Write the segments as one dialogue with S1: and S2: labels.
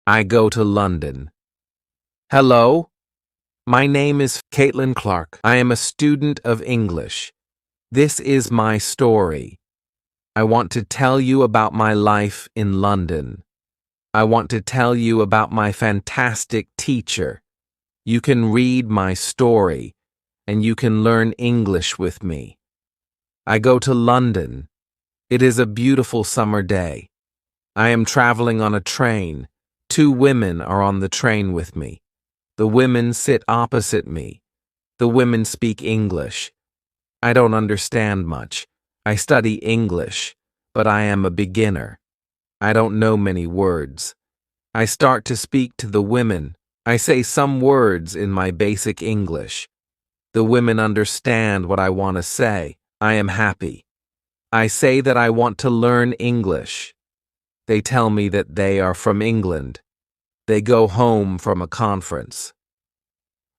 S1: I go to London. Hello, my name is Caitlin Clark. I am a student of English. This is my story. I want to tell you about my life in London. I want to tell you about my fantastic teacher. You can read my story, and you can learn English with me. I go to London. It is a beautiful summer day. I am traveling on a train. 2 women are on the train with me. The women sit opposite me. The women speak English. I don't understand much. I study English, but I am a beginner. I don't know many words. I start to speak to the women. I say some words in my basic English. The women understand what I want to say. I am happy. I say that I want to learn English. They tell me that they are from England. They go home from a conference.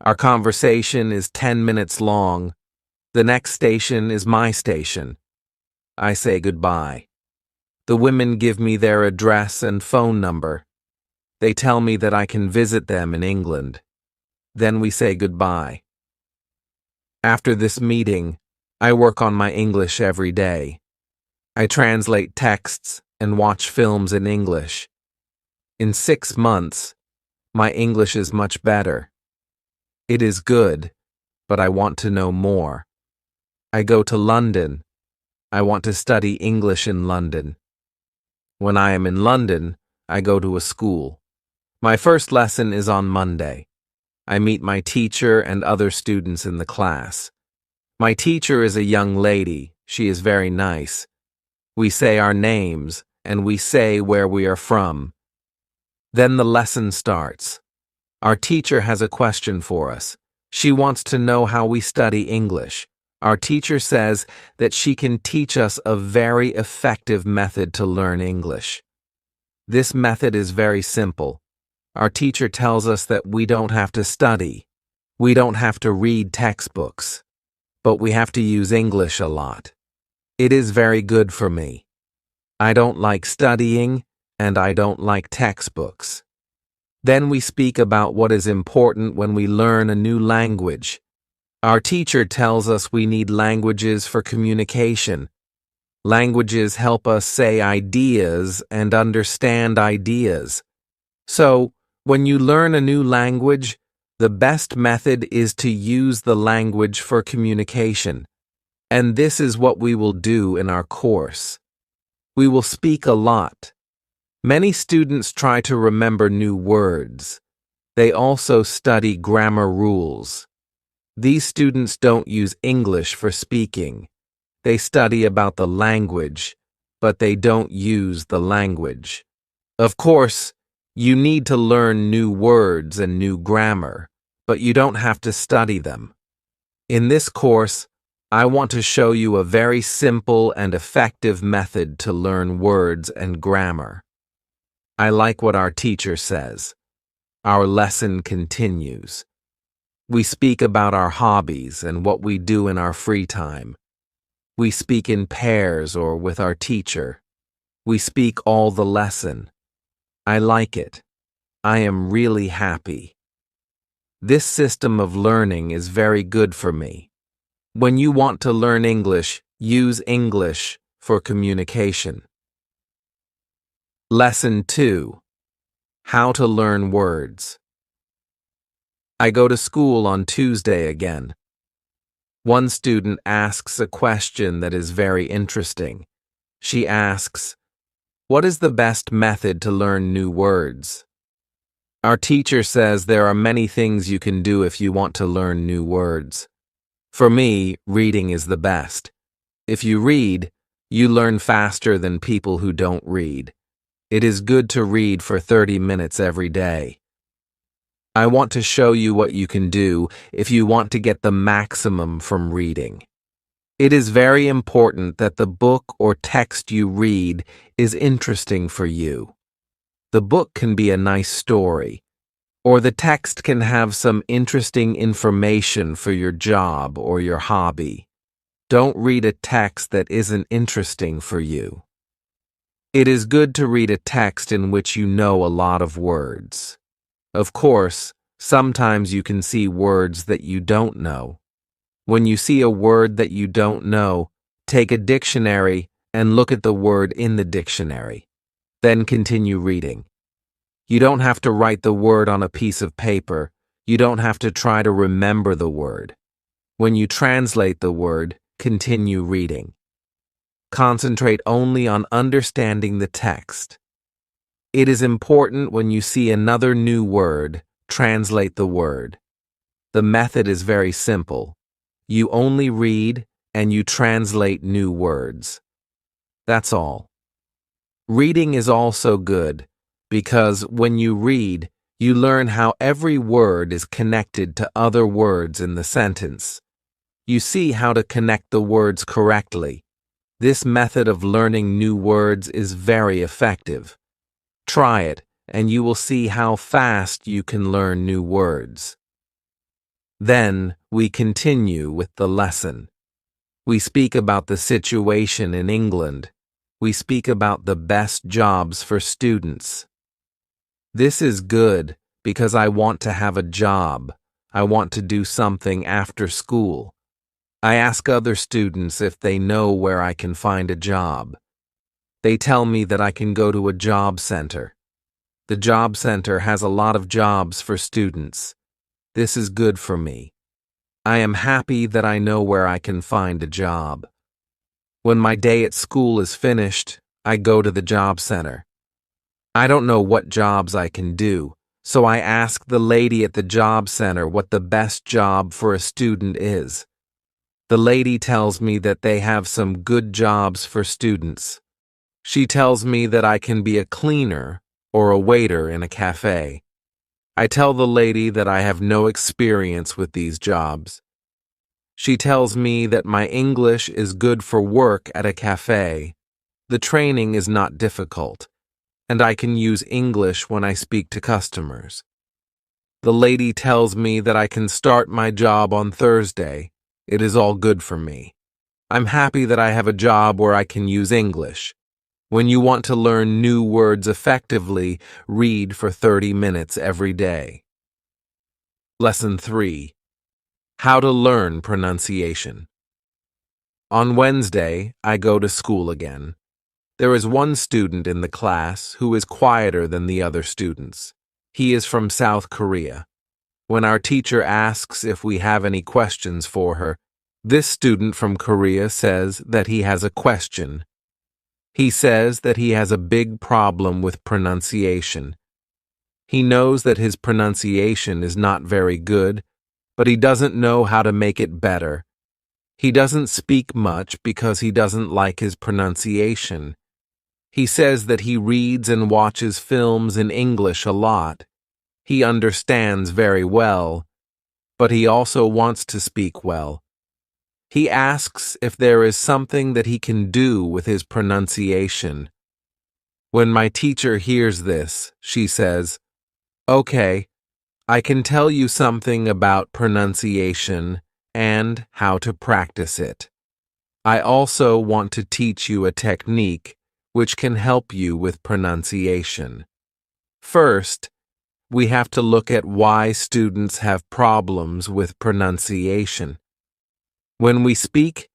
S1: Our conversation is 10 minutes long. The next station is my station. I say goodbye. The women give me their address and phone number. They tell me that I can visit them in England. Then we say goodbye. After this meeting, I work on my English every day. I translate texts and watch films in English. In 6 months, my English is much better. It is good, but I want to know more. I go to London. I want to study English in London. When I am in London, I go to a school. My first lesson is on Monday. I meet my teacher and other students in the class. My teacher is a young lady. She is very nice. We say our names, and we say where we are from. Then the lesson starts. Our teacher has a question for us. She wants to know how we study English. Our teacher says that she can teach us a very effective method to learn English. This method is very simple. Our teacher tells us that we don't have to study. We don't have to read textbooks. But we have to use English a lot. It is very good for me. I don't like studying, and I don't like textbooks. Then we speak about what is important when we learn a new language. Our teacher tells us we need languages for communication. Languages help us say ideas and understand ideas. So, when you learn a new language, the best method is to use the language for communication. And this is what we will do in our course. We will speak a lot. Many students try to remember new words. They also study grammar rules. These students don't use English for speaking. They study about the language, but they don't use the language. Of course, you need to learn new words and new grammar, but you don't have to study them. In this course, I want to show you a very simple and effective method to learn words and grammar. I like what our teacher says. Our lesson continues. We speak about our hobbies and what we do in our free time. We speak in pairs or with our teacher. We speak all the lesson. I like it. I am really happy. This system of learning is very good for me. When you want to learn English, use English for communication. Lesson 2. How to learn words. I go to school on Tuesday again. One student asks a question that is very interesting. She asks, "What is the best method to learn new words?" Our teacher says there are many things you can do if you want to learn new words. For me, reading is the best. If you read, you learn faster than people who don't read. It is good to read for 30 minutes every day. I want to show you what you can do if you want to get the maximum from reading. It is very important that the book or text you read is interesting for you. The book can be a nice story, or the text can have some interesting information for your job or your hobby. Don't read a text that isn't interesting for you. It is good to read a text in which you know a lot of words. Of course, sometimes you can see words that you don't know. When you see a word that you don't know, take a dictionary and look at the word in the dictionary. Then continue reading. You don't have to write the word on a piece of paper. You don't have to try to remember the word. When you translate the word, continue reading. Concentrate only on understanding the text. It is important when you see another new word, translate the word. The method is very simple. You only read and you translate new words. That's all. Reading is also good because when you read, you learn how every word is connected to other words in the sentence. You see how to connect the words correctly. This method of learning new words is very effective. Try it, and you will see how fast you can learn new words. Then, we continue with the lesson. We speak about the situation in England. We speak about the best jobs for students. This is good because I want to have a job. I want to do something after school. I ask other students if they know where I can find a job. They tell me that I can go to a job center. The job center has a lot of jobs for students. This is good for me. I am happy that I know where I can find a job. When my day at school is finished, I go to the job center. I don't know what jobs I can do, so I ask the lady at the job center what the best job for a student is. The lady tells me that they have some good jobs for students. She tells me that I can be a cleaner or a waiter in a cafe. I tell the lady that I have no experience with these jobs. She tells me that my English is good for work at a cafe. The training is not difficult, and I can use English when I speak to customers. The lady tells me that I can start my job on Thursday. It is all good for me. I'm happy that I have a job where I can use English. When you want to learn new words effectively, read for 30 minutes every day. Lesson 3. How to learn pronunciation. On Wednesday, I go to school again. There is one student in the class who is quieter than the other students. He is from South Korea. When our teacher asks if we have any questions for her, this student from Korea says that he has a question. He says that he has a big problem with pronunciation. He knows that his pronunciation is not very good, but he doesn't know how to make it better. He doesn't speak much because he doesn't like his pronunciation. He says that he reads and watches films in English a lot. He understands very well, but he also wants to speak well. He asks if there is something that he can do with his pronunciation. When my teacher hears this, she says, "Okay, I can tell you something about pronunciation and how to practice it. I also want to teach you a technique which can help you with pronunciation. First, we have to look at why students have problems with pronunciation. When we speak,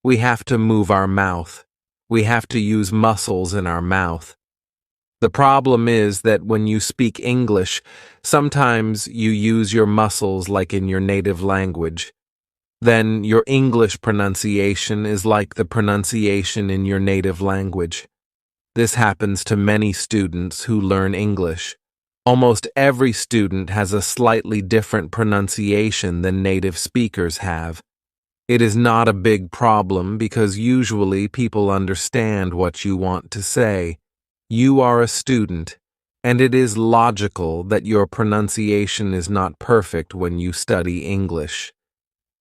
S1: we have to move our mouth. We have to use muscles in our mouth. The problem is that when you speak English, sometimes you use your muscles like in your native language. Then your English pronunciation is like the pronunciation in your native language. This happens to many students who learn English. Almost every student has a slightly different pronunciation than native speakers have. It is not a big problem because usually people understand what you want to say. You are a student, and it is logical that your pronunciation is not perfect when you study English.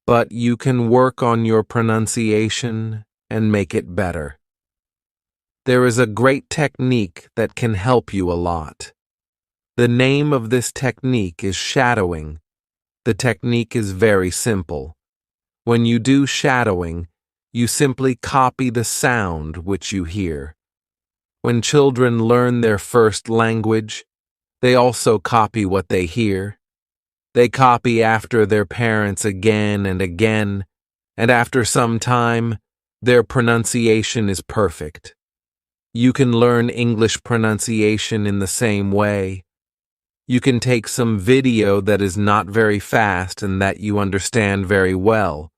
S1: But you can work on your pronunciation and make it better. There is a great technique that can help you a lot. The name of this technique is shadowing. The technique is very simple. When you do shadowing, you simply copy the sound which you hear. When children learn their first language, they also copy what they hear. They copy after their parents again and again, and after some time, their pronunciation is perfect. You can learn English pronunciation in the same way. You can take some video that is not very fast and that you understand very well.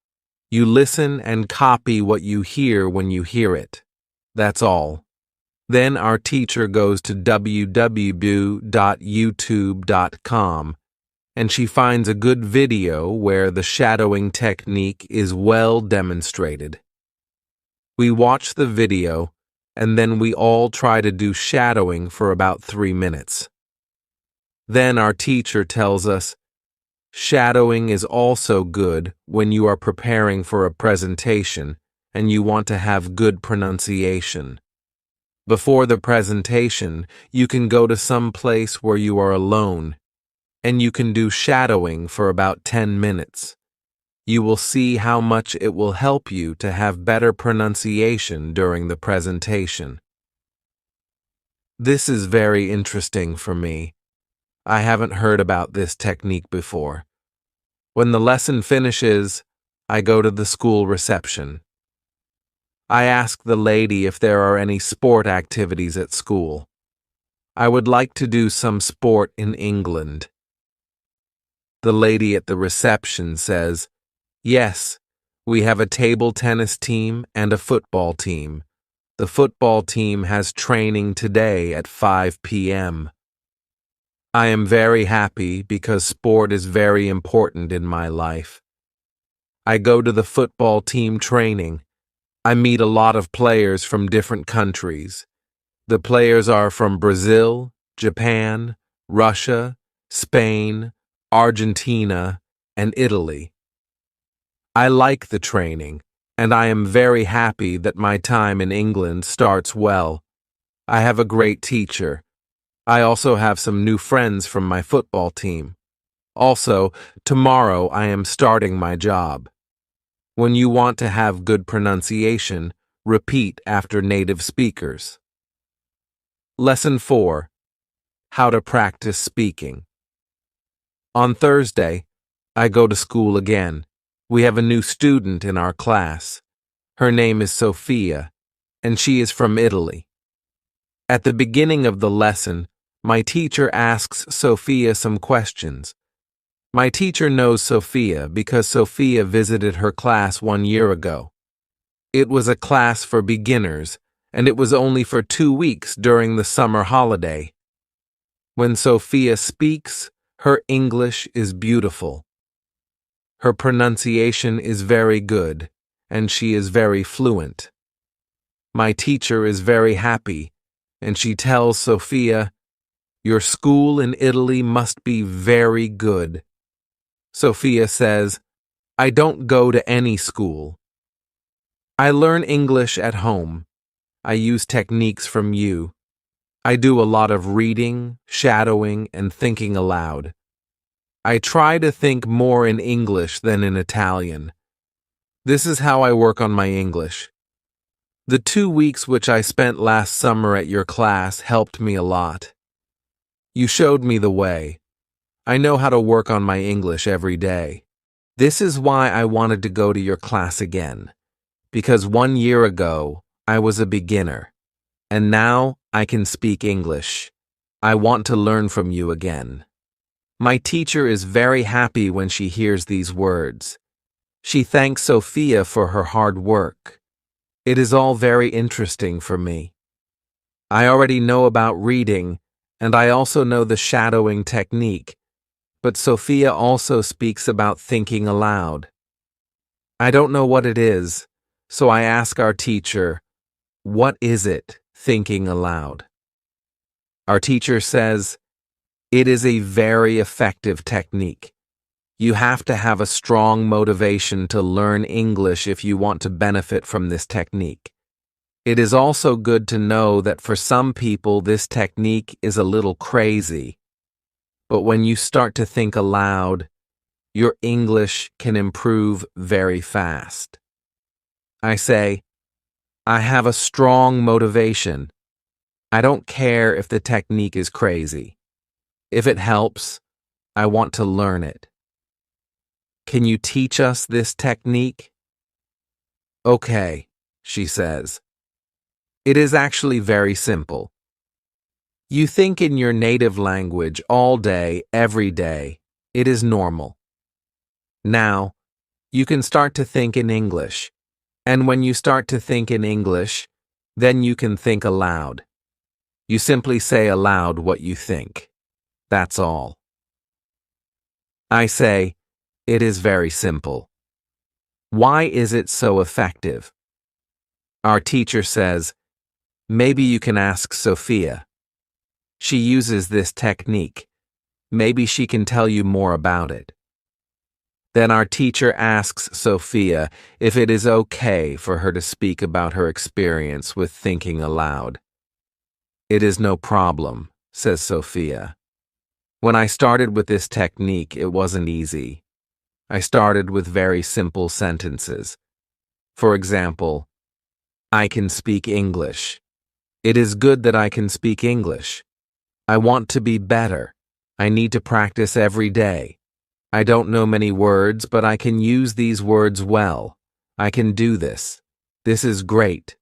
S1: You listen and copy what you hear when you hear it. That's all. Then our teacher goes to www.youtube.com and she finds a good video where the shadowing technique is well demonstrated. We watch the video and then we all try to do shadowing for about 3 minutes. Then our teacher tells us, shadowing is also good when you are preparing for a presentation and you want to have good pronunciation. Before the presentation, you can go to some place where you are alone, and you can do shadowing for about 10 minutes. You will see how much it will help you to have better pronunciation during the presentation. This is very interesting for me. I haven't heard about this technique before. When the lesson finishes, I go to the school reception. I ask the lady if there are any sport activities at school. I would like to do some sport in England. The lady at the reception says, yes, we have a table tennis team and a football team. The football team has training today at 5 p.m. I am very happy because sport is very important in my life. I go to the football team training. I meet a lot of players from different countries. The players are from Brazil, Japan, Russia, Spain, Argentina, and Italy. I like the training, and I am very happy that my time in England starts well. I have a great teacher. I also have some new friends from my football team. Also, tomorrow I am starting my job. When you want to have good pronunciation, repeat after native speakers. Lesson 4. How to practice speaking. On Thursday, I go to school again. We have a new student in our class. Her name is Sophia, and she is from Italy. At the beginning of the lesson, my teacher asks Sophia some questions. My teacher knows Sophia because Sophia visited her class 1 year ago. It was a class for beginners, and it was only for 2 weeks during the summer holiday. When Sophia speaks, her English is beautiful. Her pronunciation is very good, and she is very fluent. My teacher is very happy, and she tells Sophia, "Your school in Italy must be very good." Sophia says, "I don't go to any school. I learn English at home. I use techniques from you. I do a lot of reading, shadowing, and thinking aloud. I try to think more in English than in Italian. This is how I work on my English. The 2 weeks which I spent last summer at your class helped me a lot. You showed me the way. I know how to work on my English every day. This is why I wanted to go to your class again, because 1 year ago I was a beginner, and now I can speak English. I want to learn from you again." My teacher is very happy when she hears these words. She thanks Sophia for her hard work. It is all very interesting for me. I already know about reading, and I also know the shadowing technique, but Sophia also speaks about thinking aloud. I don't know what it is, so I ask our teacher, "What is it, thinking aloud?" Our teacher says, "It is a very effective technique. You have to have a strong motivation to learn English if you want to benefit from this technique. It is also good to know that for some people this technique is a little crazy. But when you start to think aloud, your English can improve very fast." I say, "I have a strong motivation. I don't care if the technique is crazy. If it helps, I want to learn it. Can you teach us this technique? Okay, she says. It is actually very simple. You think in your native language all day, every day. It is normal. Now, you can start to think in English. And when you start to think in English, then you can think aloud. You simply say aloud what you think. That's all. I say, it is very simple. Why is it so effective? Our teacher says, maybe you can ask Sophia. She uses this technique. Maybe she can tell you more about it. Then our teacher asks Sophia if it is okay for her to speak about her experience with thinking aloud. It is no problem, says Sophia. When I started with this technique, it wasn't easy. I started with very simple sentences. For example, I can speak English. It is good that I can speak English. I want to be better. I need to practice every day. I don't know many words, but I can use these words well. I can do this. This is great.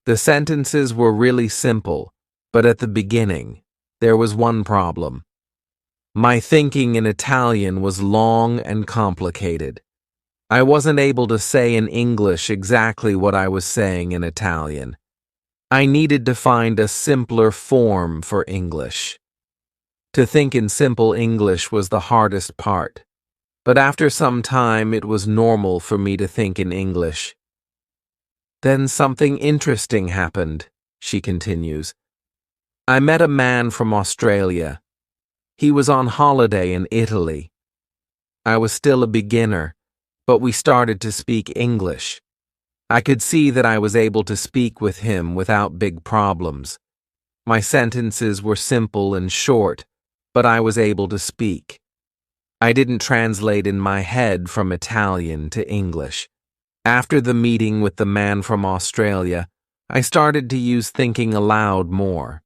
S1: The sentences were really simple, but at the beginning, there was one problem. My thinking in Italian was long and complicated. I wasn't able to say in English exactly what I was saying in Italian. I needed to find a simpler form for English. To think in simple English was the hardest part, but after some time it was normal for me to think in English. Then something interesting happened, she continues. I met a man from Australia. He was on holiday in Italy. I was still a beginner, but we started to speak English. I could see that I was able to speak with him without big problems. My sentences were simple and short, but I was able to speak. I didn't translate in my head from Italian to English. After the meeting with the man from Australia, I started to use thinking aloud more.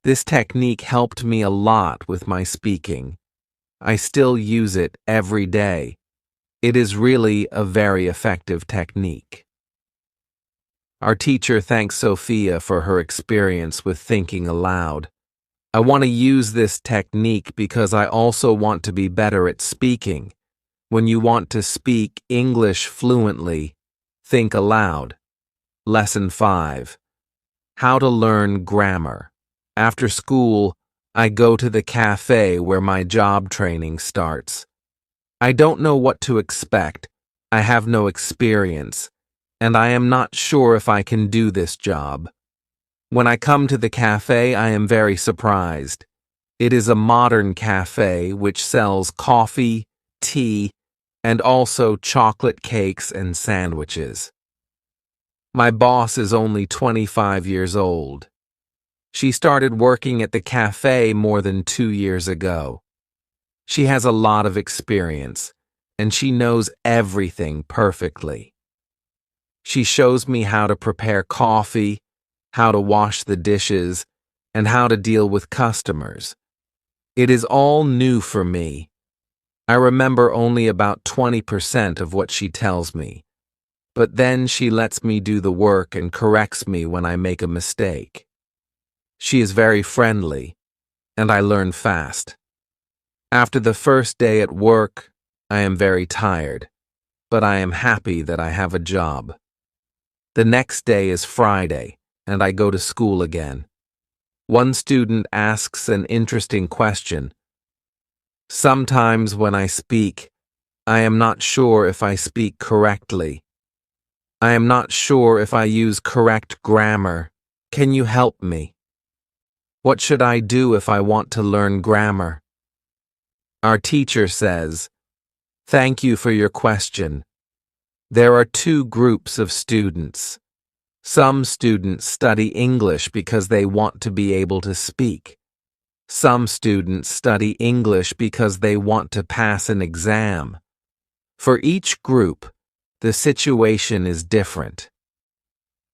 S1: This technique helped me a lot with my speaking. I still use it every day. It is really a very effective technique. Our teacher thanks Sophia for her experience with thinking aloud. I want to use this technique because I also want to be better at speaking. When you want to speak English fluently, think aloud. Lesson 5. How to learn grammar. After school, I go to the cafe where my job training starts. I don't know what to expect. I have no experience, and I am not sure if I can do this job. When I come to the cafe, I am very surprised. It is a modern cafe which sells coffee, tea, and also chocolate cakes and sandwiches. My boss is only 25 years old. She started working at the cafe more than 2 years ago. She has a lot of experience, and she knows everything perfectly. She shows me how to prepare coffee, how to wash the dishes, and how to deal with customers. It is all new for me. I remember only about 20% of what she tells me, but then she lets me do the work and corrects me when I make a mistake. She is very friendly, and I learn fast. After the first day at work, I am very tired, but I am happy that I have a job. The next day is Friday, and I go to school again. One student asks an interesting question. Sometimes when I speak, I am not sure if I speak correctly. I am not sure if I use correct grammar. Can you help me? What should I do if I want to learn grammar? Our teacher says, "Thank you for your question. There are 2 groups of students. Some students study English because they want to be able to speak. Some students study English because they want to pass an exam. For each group, the situation is different.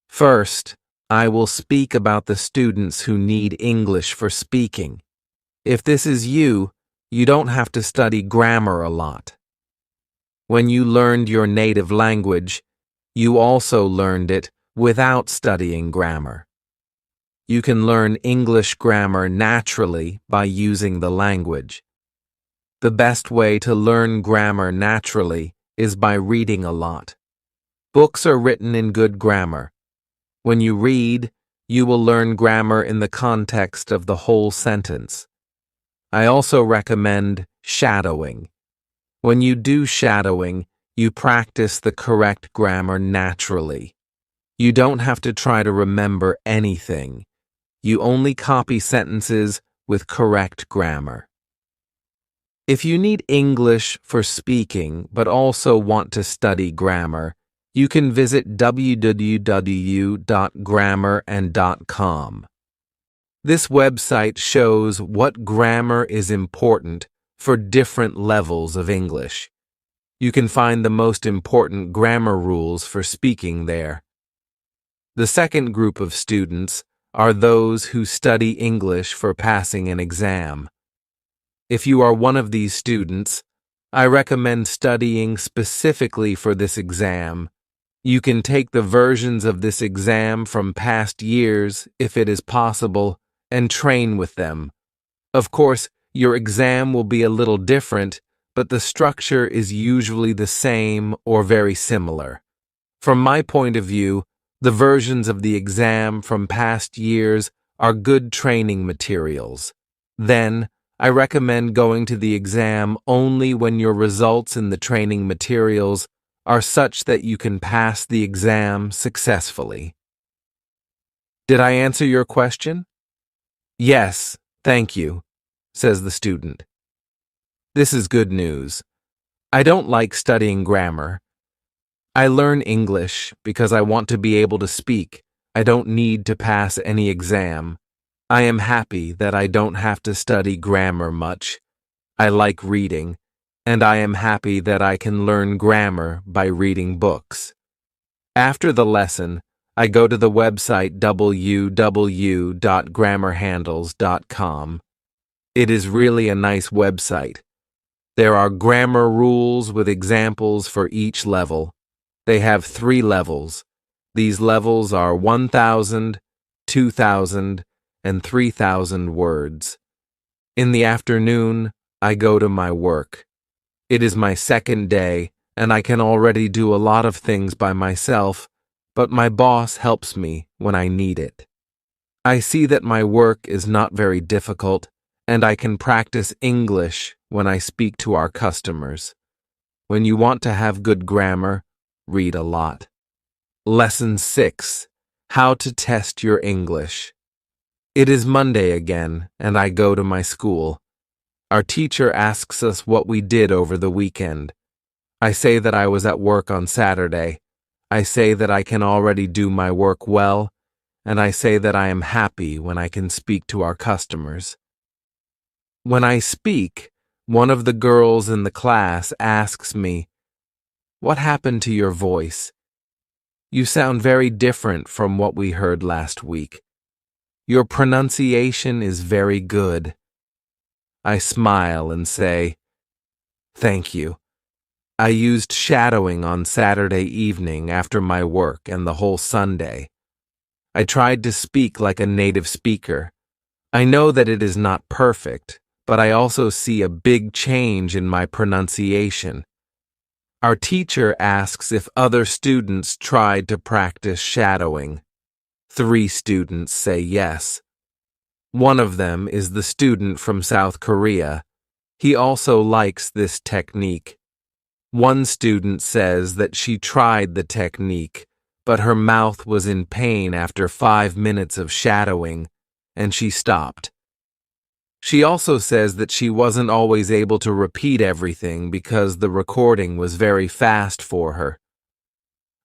S1: First, I will speak about the students who need English for speaking. If this is you, you don't have to study grammar a lot. When you learned your native language, you also learned it without studying grammar. You can learn English grammar naturally by using the language. The best way to learn grammar naturally is by reading a lot. Books are written in good grammar. When you read, you will learn grammar in the context of the whole sentence. I also recommend shadowing. When you do shadowing, you practice the correct grammar naturally. You don't have to try to remember anything. You only copy sentences with correct grammar. If you need English for speaking but also want to study grammar, you can visit www.grammarand.com. This website shows what grammar is important for different levels of English. You can find the most important grammar rules for speaking there. The second group of students are those who study English for passing an exam. If you are one of these students, I recommend studying specifically for this exam. You can take the versions of this exam from past years, if it is possible, and train with them. Of course, your exam will be a little different, but the structure is usually the same or very similar. From my point of view, the versions of the exam from past years are good training materials. Then, I recommend going to the exam only when your results in the training materials are such that you can pass the exam successfully. Did I answer your question? Yes, thank you, says the student. This is good news. I don't like studying grammar. I learn English because I want to be able to speak. I don't need to pass any exam. I am happy that I don't have to study grammar much. I like reading, and I am happy that I can learn grammar by reading books. After the lesson, I go to the website www.grammarhandles.com. It is really a nice website. There are grammar rules with examples for each level. They have 3 levels. These levels are 1,000, 2,000, and 3,000 words. In the afternoon, I go to my work. It is my second day, and I can already do a lot of things by myself, but my boss helps me when I need it. I see that my work is not very difficult, and I can practice English when I speak to our customers. When you want to have good grammar, read a lot. Lesson 6. How to test your English. It is Monday again, and I go to my school. Our teacher asks us what we did over the weekend. I say that I was at work on Saturday. I say that I can already do my work well, and I say that I am happy when I can speak to our customers. When I speak, one of the girls in the class asks me, "What happened to your voice? You sound very different from what we heard last week. Your pronunciation is very good." I smile and say, "Thank you. I used shadowing on Saturday evening after my work and the whole Sunday. I tried to speak like a native speaker. I know that it is not perfect, but I also see a big change in my pronunciation." Our teacher asks if other students tried to practice shadowing. 3 students say yes. One of them is the student from South Korea. He also likes this technique. One student says that she tried the technique, but her mouth was in pain after 5 minutes of shadowing, and she stopped. She also says that she wasn't always able to repeat everything because the recording was very fast for her.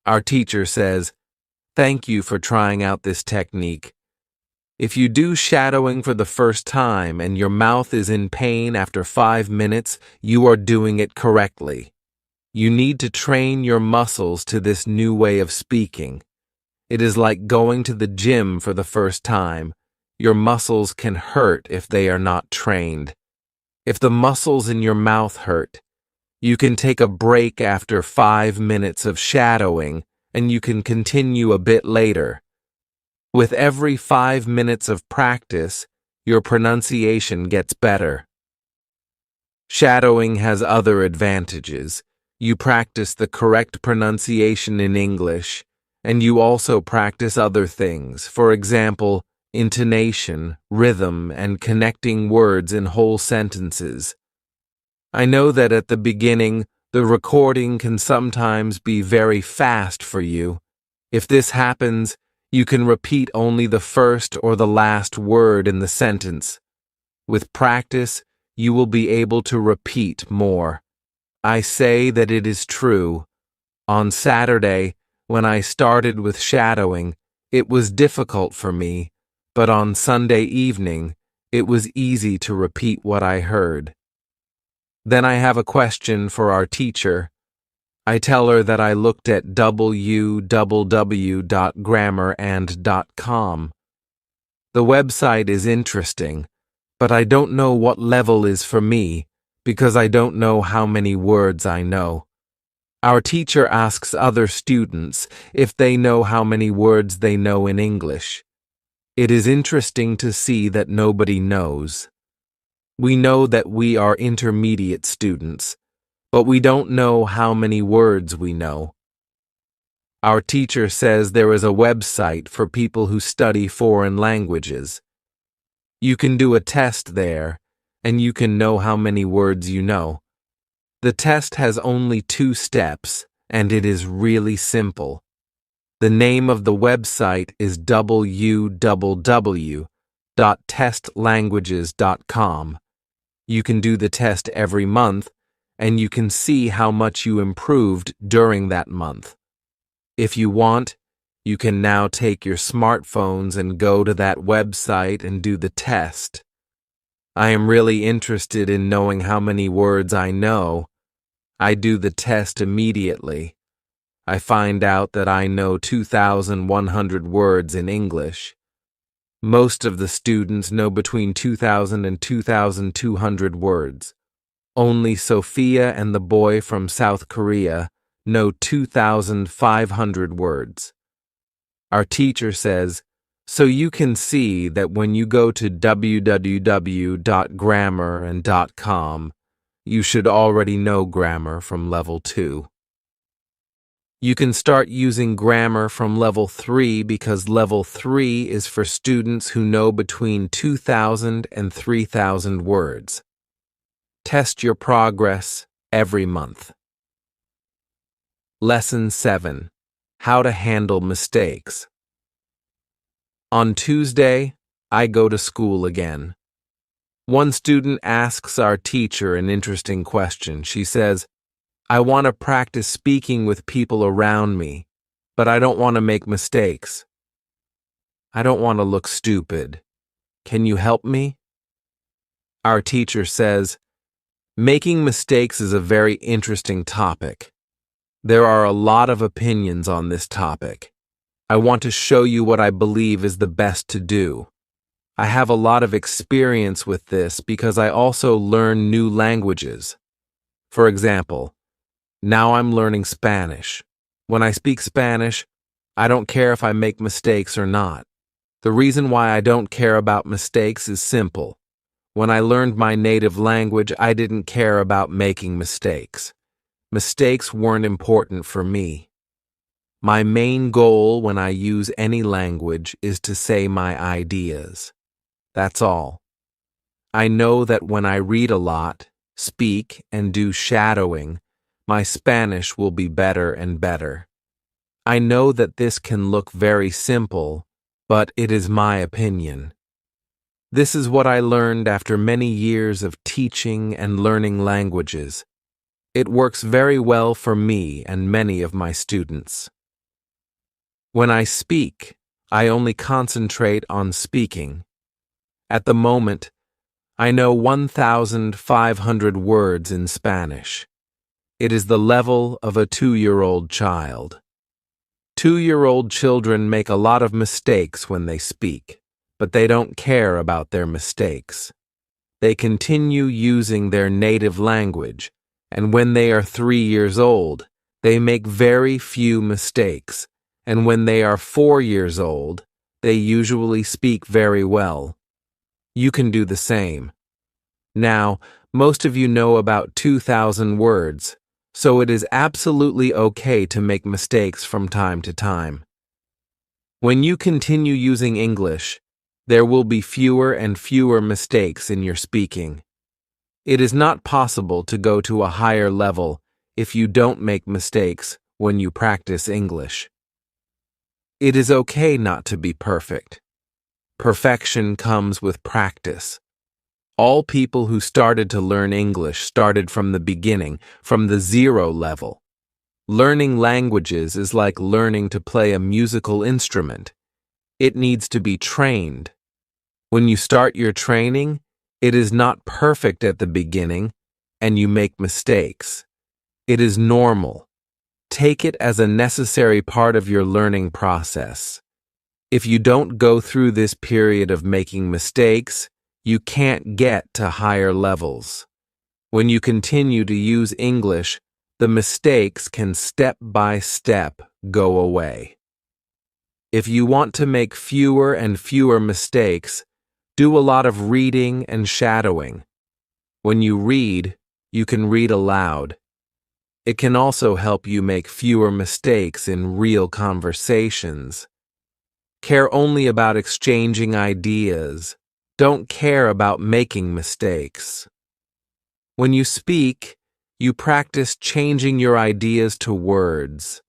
S1: Our teacher says, "Thank you for trying out this technique. If you do shadowing for the first time and your mouth is in pain after 5 minutes, you are doing it correctly. You need to train your muscles to this new way of speaking. It is like going to the gym for the first time. Your muscles can hurt if they are not trained. If the muscles in your mouth hurt, you can take a break after 5 minutes of shadowing, and you can continue a bit later. With every 5 minutes of practice, your pronunciation gets better. Shadowing has other advantages. You practice the correct pronunciation in English, and you also practice other things, for example, intonation, rhythm, and connecting words in whole sentences. I know that at the beginning, the recording can sometimes be very fast for you. If this happens, you can repeat only the first or the last word in the sentence. With practice, you will be able to repeat more. I say that it is true. On Saturday, when I started with shadowing, it was difficult for me, but on Sunday evening, it was easy to repeat what I heard. Then I have a question for our teacher. I tell her that I looked at www.grammarand.com. The website is interesting, but I don't know what level is for me because I don't know how many words I know. Our teacher asks other students if they know how many words they know in English. It is interesting to see that nobody knows. We know that we are intermediate students, but we don't know how many words we know. Our teacher says there is a website for people who study foreign languages. You can do a test there, and you can know how many words you know. The test has only 2 steps, and it is really simple. The name of the website is www.testlanguages.com. You can do the test every month, and you can see how much you improved during that month. If you want, you can now take your smartphones and go to that website and do the test. I am really interested in knowing how many words I know. I do the test immediately. I find out that I know 2,100 words in English. Most of the students know between 2,000 and 2,200 words. Only Sophia and the boy from South Korea know 2,500 words. Our teacher says, so you can see that when you go to www.grammarand.com, you should already know grammar from level 2. You can start using grammar from level 3 because level 3 is for students who know between 2,000 and 3,000 words. Test your progress every month. Lesson 7. How to handle mistakes. On Tuesday, I go to school again. One student asks our teacher an interesting question. She says, I want to practice speaking with people around me, but I don't want to make mistakes. I don't want to look stupid. Can you help me? Our teacher says, making mistakes is a very interesting topic. There are a lot of opinions on this topic. I want to show you what I believe is the best to do. I have a lot of experience with this because I also learn new languages. For example, now I'm learning Spanish. When I speak Spanish, I don't care if I make mistakes or not. The reason why I don't care about mistakes is simple. When I learned my native language, I didn't care about making mistakes. Mistakes weren't important for me. My main goal when I use any language is to say my ideas. That's all. I know that when I read a lot, speak, and do shadowing, my Spanish will be better and better. I know that this can look very simple, but it is my opinion. This is what I learned after many years of teaching and learning languages. It works very well for me and many of my students. When I speak, I only concentrate on speaking. At the moment, I know 1,500 words in Spanish. It is the level of a 2-year-old child. 2-year-old children make a lot of mistakes when they speak, but they don't care about their mistakes. They continue using their native language, and when they are 3 years old, they make very few mistakes, and when they are 4 years old, they usually speak very well. You can do the same. Now, most of you know about 2,000 words, so it is absolutely okay to make mistakes from time to time. When you continue using English, there will be fewer and fewer mistakes in your speaking. It is not possible to go to a higher level if you don't make mistakes when you practice English. It is okay not to be perfect. Perfection comes with practice. All people who started to learn English started from the beginning, from the 0 level. Learning languages is like learning to play a musical instrument. It needs to be trained. When you start your training, it is not perfect at the beginning, and you make mistakes. It is normal. Take it as a necessary part of your learning process. If you don't go through this period of making mistakes, you can't get to higher levels. When you continue to use English, the mistakes can step by step go away. If you want to make fewer and fewer mistakes, do a lot of reading and shadowing. When you read, you can read aloud. It can also help you make fewer mistakes in real conversations. Care only about exchanging ideas. Don't care about making mistakes. When you speak, you practice changing your ideas to words.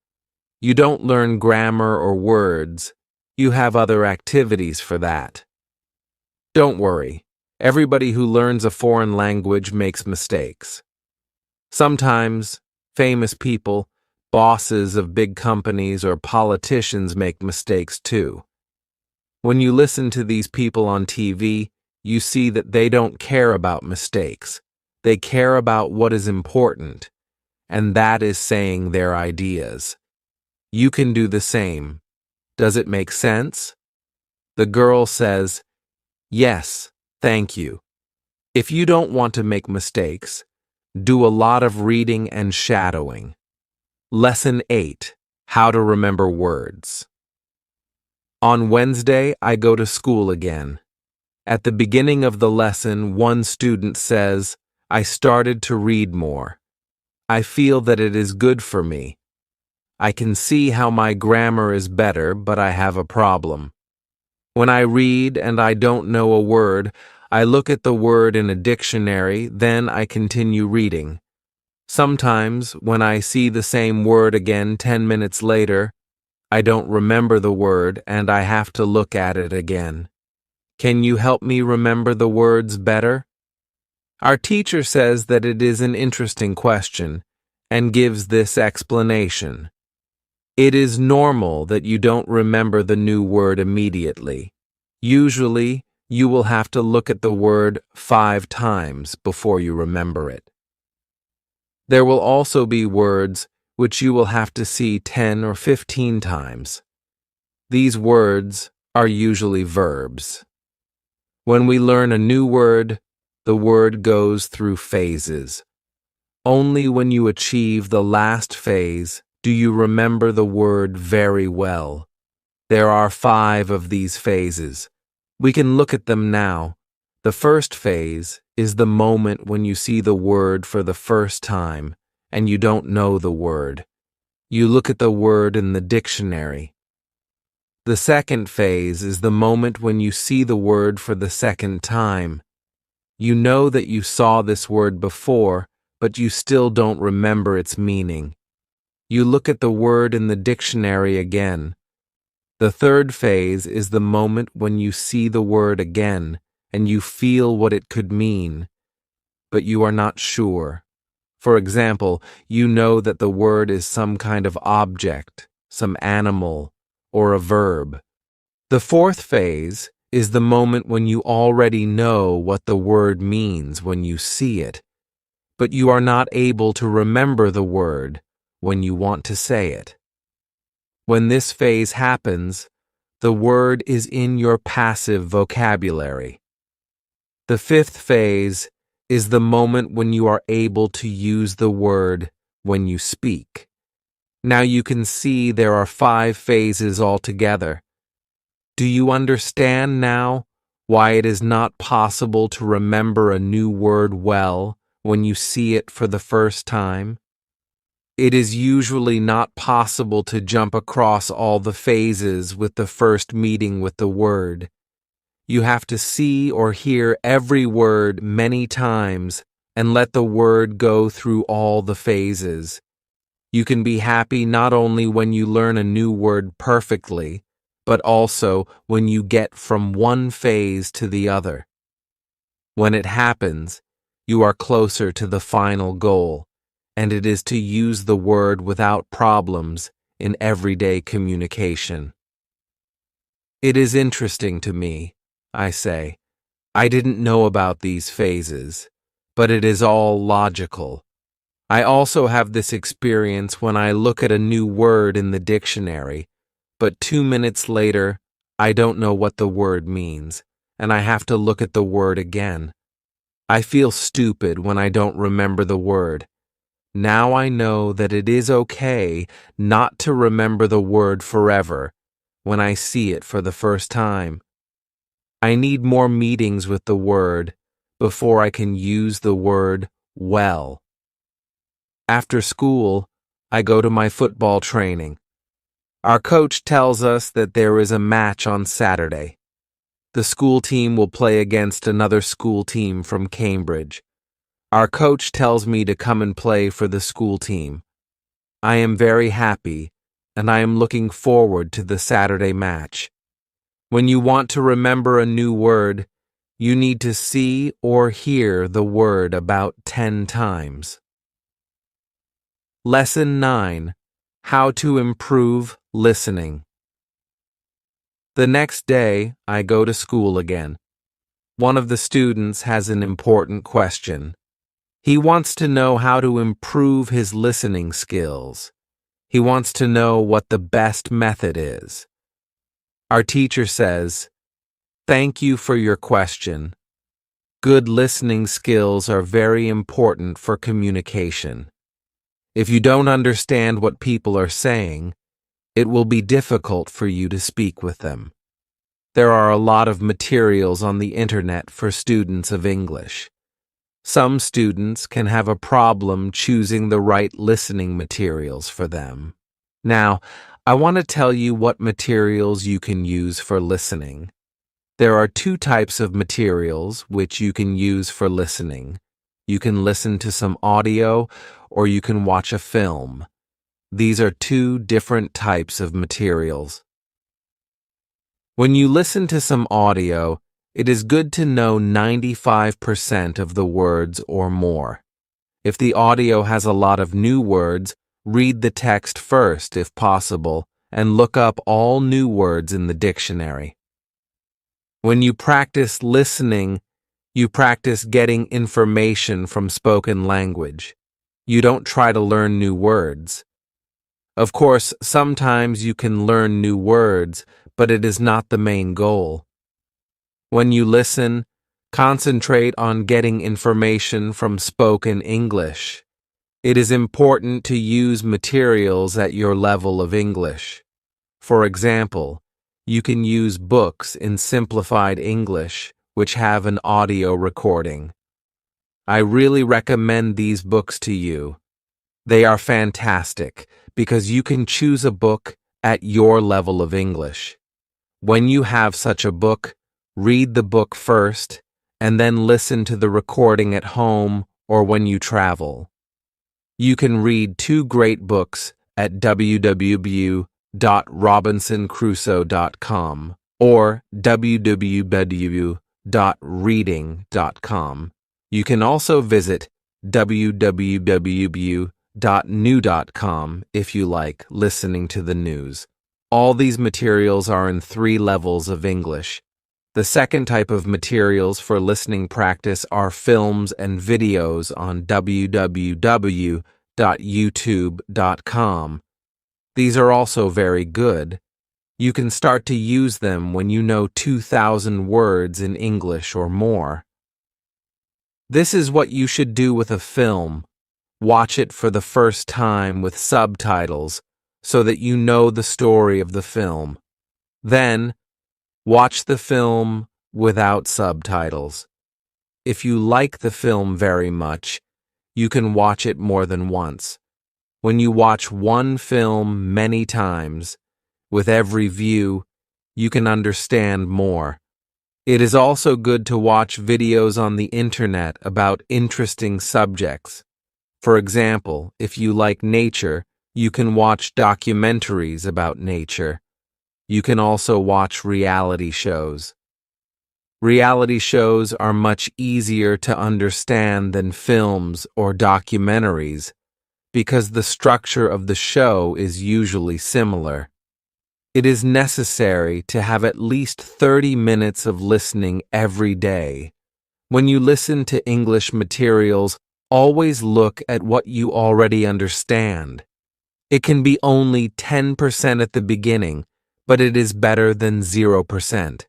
S1: You don't learn grammar or words. You have other activities for that. Don't worry. Everybody who learns a foreign language makes mistakes. Sometimes, famous people, bosses of big companies, or politicians make mistakes too. When you listen to these people on TV, you see that they don't care about mistakes. They care about what is important, and that is saying their ideas. You can do the same. Does it make sense? The girl says, "Yes, thank you." If you don't want to make mistakes, do a lot of reading and shadowing. Lesson 8: How to remember words. On Wednesday, I go to school again. At the beginning of the lesson, one student says, "I started to read more. I feel that it is good for me. I can see how my grammar is better, but I have a problem. When I read and I don't know a word, I look at the word in a dictionary, then I continue reading. Sometimes, when I see the same word again 10 minutes later, I don't remember the word and I have to look at it again. Can you help me remember the words better?" Our teacher says that it is an interesting question and gives this explanation. It is normal that you don't remember the new word immediately. Usually, you will have to look at the word 5 times before you remember it. There will also be words which you will have to see 10 or 15 times. These words are usually verbs. When we learn a new word, the word goes through phases. Only when you achieve the last phase do you remember the word very well. There are 5 of these phases. We can look at them now. The first phase is the moment when you see the word for the first time and you don't know the word. You look at the word in the dictionary. The second phase is the moment when you see the word for the second time. You know that you saw this word before, but you still don't remember its meaning. You look at the word in the dictionary again. The third phase is the moment when you see the word again and you feel what it could mean, but you are not sure. For example, you know that the word is some kind of object, some animal, or a verb. The fourth phase is the moment when you already know what the word means when you see it, but you are not able to remember the word when you want to say it. When this phase happens, the word is in your passive vocabulary. The fifth phase is the moment when you are able to use the word when you speak. Now you can see there are 5 phases altogether. Do you understand now why it is not possible to remember a new word well when you see it for the first time? It is usually not possible to jump across all the phases with the first meeting with the word. You have to see or hear every word many times and let the word go through all the phases. You can be happy not only when you learn a new word perfectly, but also when you get from one phase to the other. When it happens, you are closer to the final goal, and it is to use the word without problems in everyday communication. It is interesting to me, I say. I didn't know about these phases, but it is all logical. I also have this experience when I look at a new word in the dictionary, but 2 minutes later, I don't know what the word means, and I have to look at the word again. I feel stupid when I don't remember the word. Now I know that it is okay not to remember the word forever when I see it for the first time. I need more meetings with the word before I can use the word well. After school, I go to my football training. Our coach tells us that there is a match on Saturday. The school team will play against another school team from Cambridge. Our coach tells me to come and play for the school team. I am very happy, and I am looking forward to the Saturday match. When you want to remember a new word, you need to see or hear the word about 10 times. Lesson 9. How to improve listening. The next day, I go to school again. One of the students has an important question. He wants to know how to improve his listening skills. He wants to know what the best method is. Our teacher says, "Thank you for your question. Good listening skills are very important for communication. If you don't understand what people are saying, it will be difficult for you to speak with them. There are a lot of materials on the internet for students of English. Some students can have a problem choosing the right listening materials for them. Now, I want to tell you what materials you can use for listening. There are 2 types of materials which you can use for listening. You can listen to some audio or you can watch a film. These are 2 different types of materials. When you listen to some audio, it is good to know 95% of the words or more. If the audio has a lot of new words, read the text first if possible, and look up all new words in the dictionary. When you practice listening, you practice getting information from spoken language. You don't try to learn new words. Of course, sometimes you can learn new words, but it is not the main goal. When you listen, concentrate on getting information from spoken English. It is important to use materials at your level of English. For example, you can use books in simplified English, which have an audio recording. I really recommend these books to you. They are fantastic because you can choose a book at your level of English. When you have such a book, read the book first and then listen to the recording at home or when you travel. You can read 2 great books at www.robinsoncrusoe.com or www.reading.com. You can also visit www.new.com if you like listening to the news. All these materials are in 3 levels of English. The second type of materials for listening practice are films and videos on www.youtube.com. These are also very good. You can start to use them when you know 2,000 words in English or more. This is what you should do with a film. Watch it for the first time with subtitles so that you know the story of the film. Then, watch the film without subtitles. If you like the film very much, you can watch it more than once. When you watch one film many times, with every view, you can understand more. It is also good to watch videos on the internet about interesting subjects. For example, if you like nature, you can watch documentaries about nature. You can also watch reality shows. Reality shows are much easier to understand than films or documentaries because the structure of the show is usually similar. It is necessary to have at least 30 minutes of listening every day. When you listen to English materials, always look at what you already understand. It can be only 10% at the beginning, but it is better than 0%.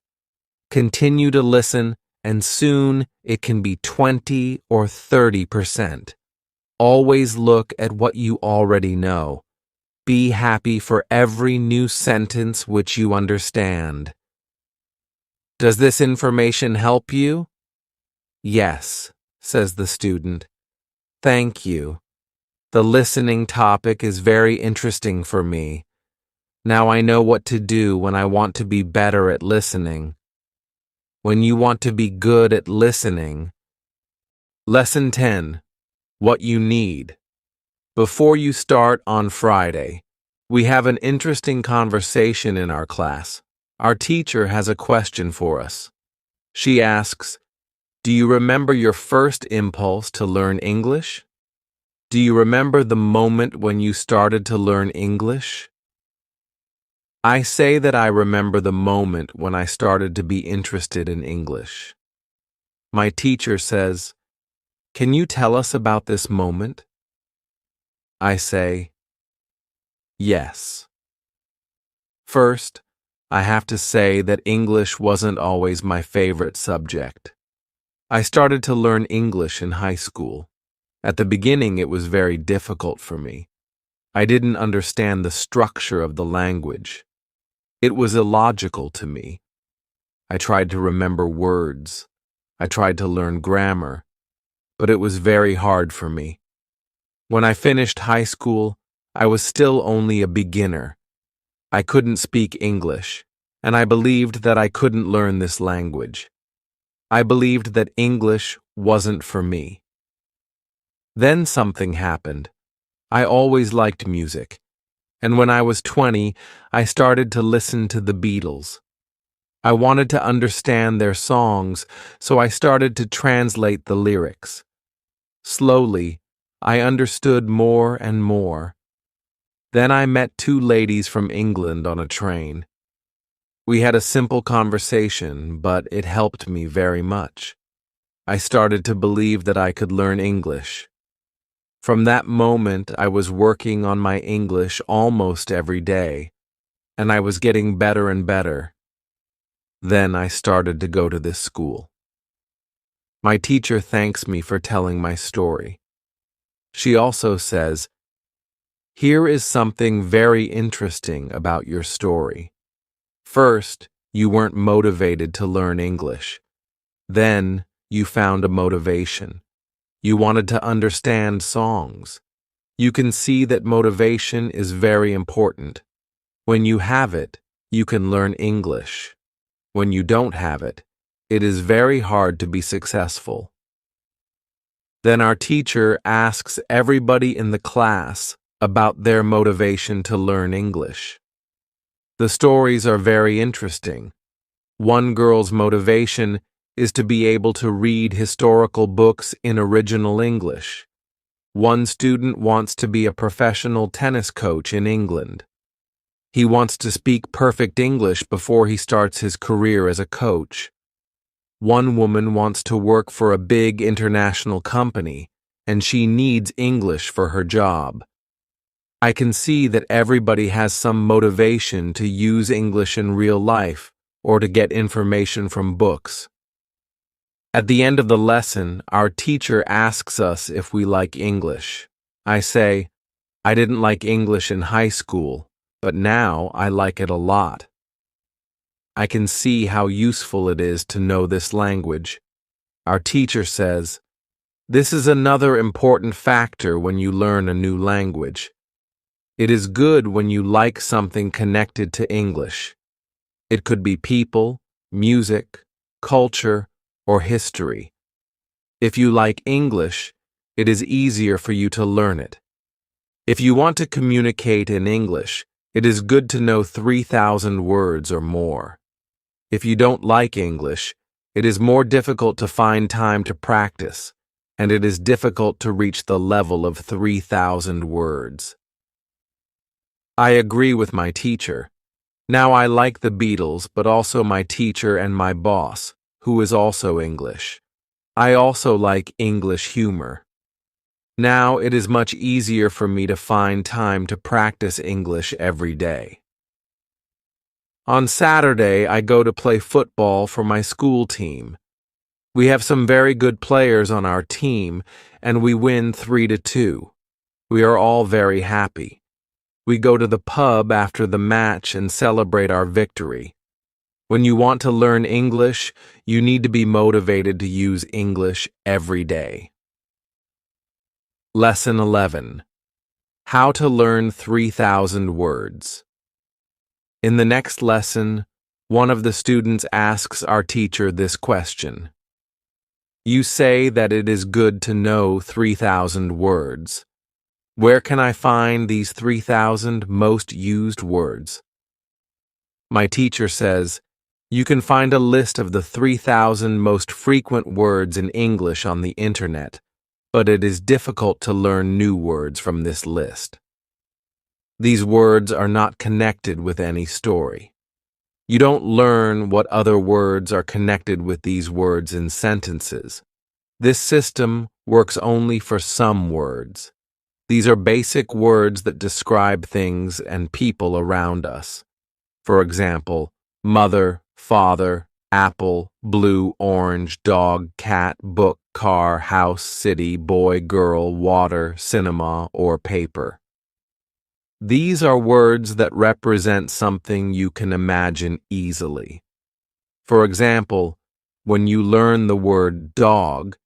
S1: Continue to listen, and soon it can be 20 or 30%. Always look at what you already know. Be happy for every new sentence which you understand. Does this information help you? Yes, says the student. Thank you. The listening topic is very interesting for me. Now I know what to do when I want to be better at listening. When you want to be good at listening. Lesson 10. What you need. Before you start on Friday, we have an interesting conversation in our class. Our teacher has a question for us. She asks, "Do you remember your first impulse to learn English? Do you remember the moment when you started to learn English?" I say that I remember the moment when I started to be interested in English. My teacher says, "Can you tell us about this moment?" I say, yes. First, I have to say that English wasn't always my favorite subject. I started to learn English in high school. At the beginning, it was very difficult for me. I didn't understand the structure of the language. It was illogical to me. I tried to remember words. I tried to learn grammar, but it was very hard for me. When I finished high school, I was still only a beginner. I couldn't speak English, and I believed that I couldn't learn this language. I believed that English wasn't for me. Then something happened. I always liked music, and when I was 20, I started to listen to the Beatles. I wanted to understand their songs, so I started to translate the lyrics. Slowly, I understood more and more. Then I met two ladies from England on a train. We had a simple conversation, but it helped me very much. I started to believe that I could learn English. From that moment, I was working on my English almost every day, and I was getting better and better. Then I started to go to this school. My teacher thanks me for telling my story. She also says, "Here is something very interesting about your story. First, you weren't motivated to learn English. Then, you found a motivation. You wanted to understand songs. You can see that motivation is very important. When you have it, you can learn English. When you don't have it, it is very hard to be successful." Then our teacher asks everybody in the class about their motivation to learn English. The stories are very interesting. One girl's motivation is to be able to read historical books in original English. One student wants to be a professional tennis coach in England. He wants to speak perfect English before he starts his career as a coach. One woman wants to work for a big international company, and she needs English for her job. I can see that everybody has some motivation to use English in real life or to get information from books. At the end of the lesson, our teacher asks us if we like English. I say, I didn't like English in high school, but now I like it a lot. I can see how useful it is to know this language. Our teacher says, this is another important factor when you learn a new language. It is good when you like something connected to English. It could be people, music, culture, or history. If you like English, it is easier for you to learn it. If you want to communicate in English, it is good to know 3,000 words or more. If you don't like English, it is more difficult to find time to practice, and it is difficult to reach the level of 3,000 words. I agree with my teacher. Now I like the Beatles, but also my teacher and my boss, who is also English. I also like English humor. Now it is much easier for me to find time to practice English every day. On Saturday, I go to play football for my school team. We have some very good players on our team, and we win 3-2. We are all very happy. We go to the pub after the match and celebrate our victory. When you want to learn English, you need to be motivated to use English every day. Lesson 11. How to learn 3,000 words. In the next lesson, one of the students asks our teacher this question. You say that it is good to know 3,000 words. Where can I find these 3,000 most used words? My teacher says, you can find a list of the 3,000 most frequent words in English on the internet, but it is difficult to learn new words from this list. These words are not connected with any story. You don't learn what other words are connected with these words in sentences. This system works only for some words. These are basic words that describe things and people around us. For example, mother, father, apple, blue, orange, dog, cat, book, car, house, city, boy, girl, water, cinema, or paper. These are words that represent something you can imagine easily. For example, when you learn the word dog,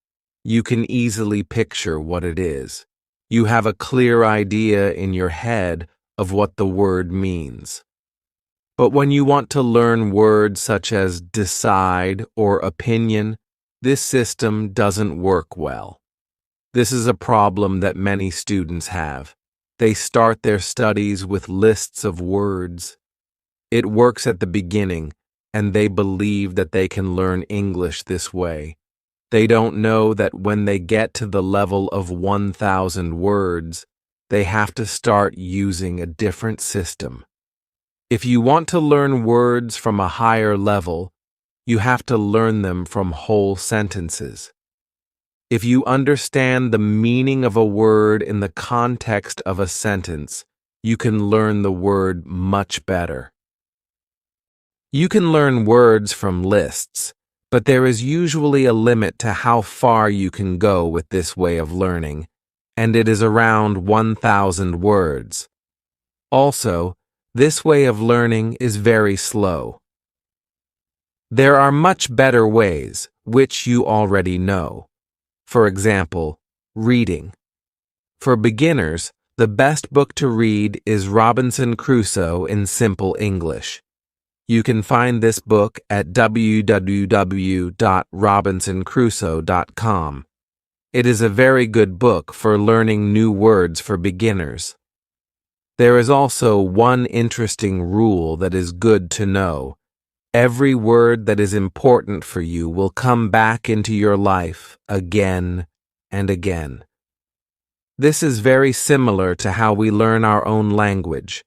S1: you can easily picture what it is. You have a clear idea in your head of what the word means. But when you want to learn words such as decide or opinion, this system doesn't work well. This is a problem that many students have. They start their studies with lists of words. It works at the beginning, and they believe that they can learn English this way. They don't know that when they get to the level of 1,000 words, they have to start using a different system. If you want to learn words from a higher level, you have to learn them from whole sentences. If you understand the meaning of a word in the context of a sentence, you can learn the word much better. You can learn words from lists, but there is usually a limit to how far you can go with this way of learning, and it is around 1,000 words. Also, this way of learning is very slow. There are much better ways, which you already know. For example, reading. For beginners, the best book to read is Robinson Crusoe in Simple English. You can find this book at www.robinsoncrusoe.com. It is a very good book for learning new words for beginners. There is also one interesting rule that is good to know. Every word that is important for you will come back into your life again and again. This is very similar to how we learn our own language.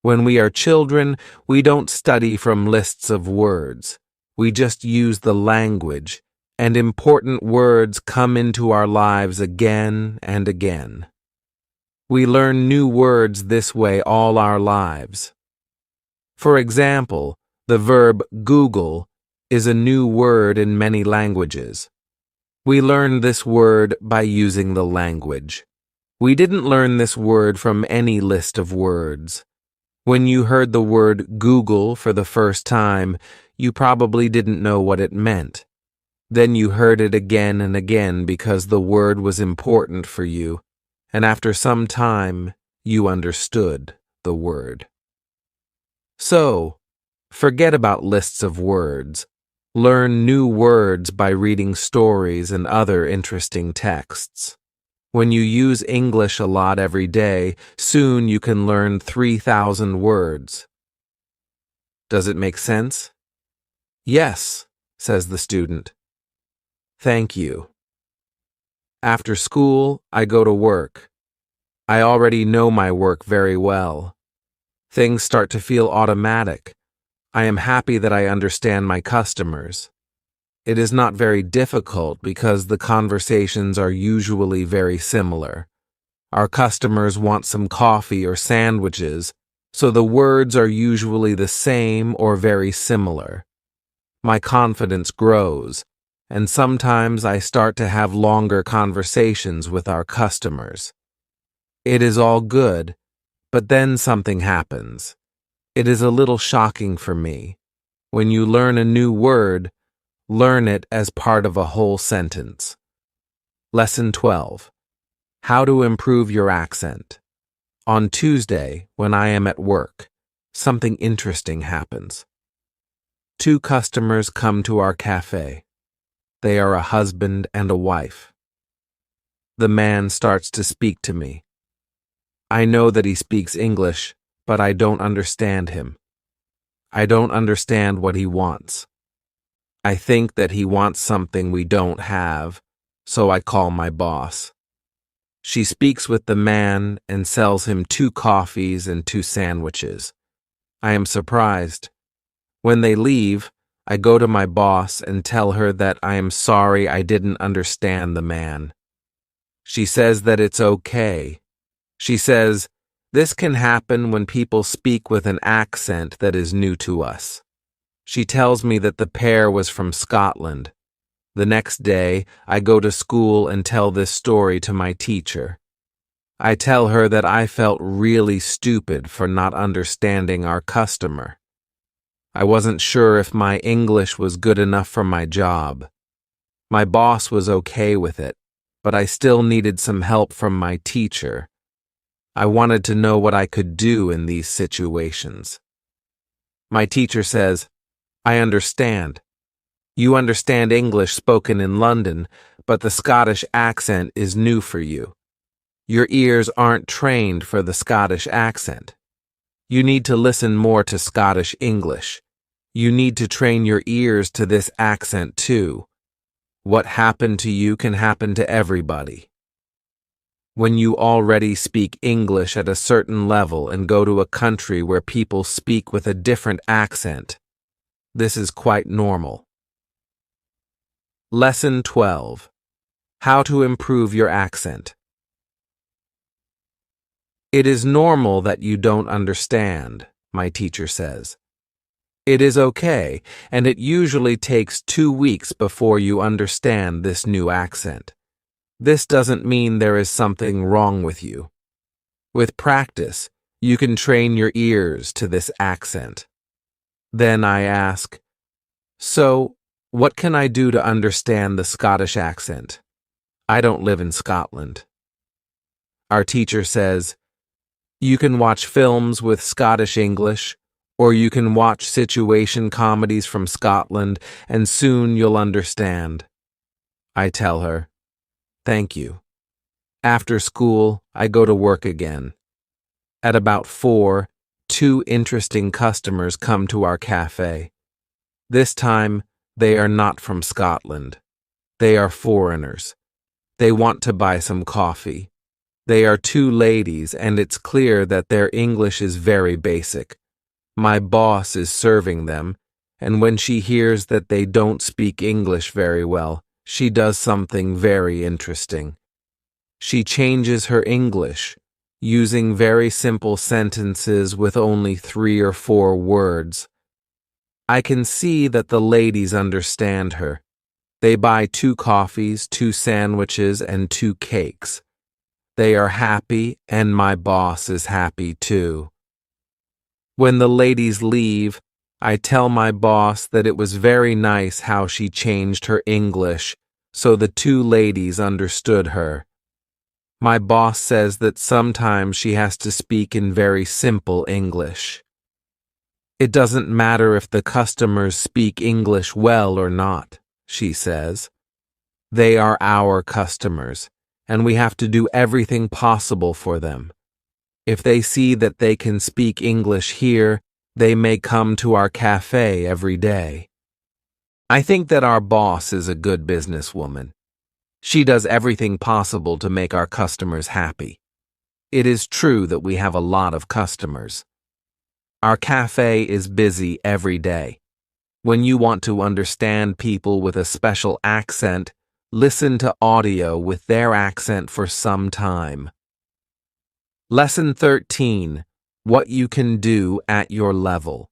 S1: When we are children, we don't study from lists of words. We just use the language, and important words come into our lives again and again. We learn new words this way all our lives. For example, the verb Google is a new word in many languages. We learn this word by using the language. We didn't learn this word from any list of words. When you heard the word Google for the first time, you probably didn't know what it meant. Then you heard it again and again because the word was important for you, and after some time, you understood the word. So, forget about lists of words. Learn new words by reading stories and other interesting texts. When you use English a lot every day, soon you can learn 3,000 words. Does it make sense? Yes, says the student. Thank you. After school, I go to work. I already know my work very well. Things start to feel automatic. I am happy that I understand my customers. It is not very difficult because the conversations are usually very similar. Our customers want some coffee or sandwiches, so the words are usually the same or very similar. My confidence grows, and sometimes I start to have longer conversations with our customers. It is all good, but then something happens. It is a little shocking for me. When you learn a new word, learn it as part of a whole sentence. Lesson 12. How to improve your accent. On Tuesday, when I am at work, something interesting happens. 2 customers come to our cafe. They are a husband and a wife. The man starts to speak to me. I know that he speaks English, but I don't understand him. I don't understand what he wants. I think that he wants something we don't have, so I call my boss. She speaks with the man and sells him 2 coffees and 2 sandwiches. I am surprised. When they leave, I go to my boss and tell her that I am sorry I didn't understand the man. She says that it's okay. She says, this can happen when people speak with an accent that is new to us. She tells me that the pair was from Scotland. The next day, I go to school and tell this story to my teacher. I tell her that I felt really stupid for not understanding our customer. I wasn't sure if my English was good enough for my job. My boss was okay with it, but I still needed some help from my teacher. I wanted to know what I could do in these situations. My teacher says, I understand. You understand English spoken in London, but the Scottish accent is new for you. Your ears aren't trained for the Scottish accent. You need to listen more to Scottish English. You need to train your ears to this accent too. What happened to you can happen to everybody. When you already speak English at a certain level and go to a country where people speak with a different accent, this is quite normal. Lesson 12. How to improve your accent. It is normal that you don't understand, my teacher says. It is okay, and it usually takes 2 weeks before you understand this new accent. This doesn't mean there is something wrong with you. With practice, you can train your ears to this accent. Then I ask, so, what can I do to understand the Scottish accent? I don't live in Scotland. Our teacher says, you can watch films with Scottish English, or you can watch situation comedies from Scotland, and soon you'll understand. I tell her, thank you. After school, I go to work again. At about 4, 2 interesting customers come to our cafe. This time, they are not from Scotland. They are foreigners. They want to buy some coffee. They are 2 ladies, and it's clear that their English is very basic. My boss is serving them, and when she hears that they don't speak English very well, she does something very interesting. She changes her English using very simple sentences with only 3 or 4 words. I can see that the ladies understand her. They buy 2 coffees, 2 sandwiches, and 2 cakes. They are happy, and my boss is happy too. When the ladies leave, I tell my boss that it was very nice how she changed her English so the 2 ladies understood her. My boss says that sometimes she has to speak in very simple English. It doesn't matter if the customers speak English well or not, she says. They are our customers, and we have to do everything possible for them. If they see that they can speak English here, they may come to our cafe every day. I think that our boss is a good businesswoman. She does everything possible to make our customers happy. It is true that we have a lot of customers. Our cafe is busy every day. When you want to understand people with a special accent, listen to audio with their accent for some time. Lesson 13. What you can do at your level.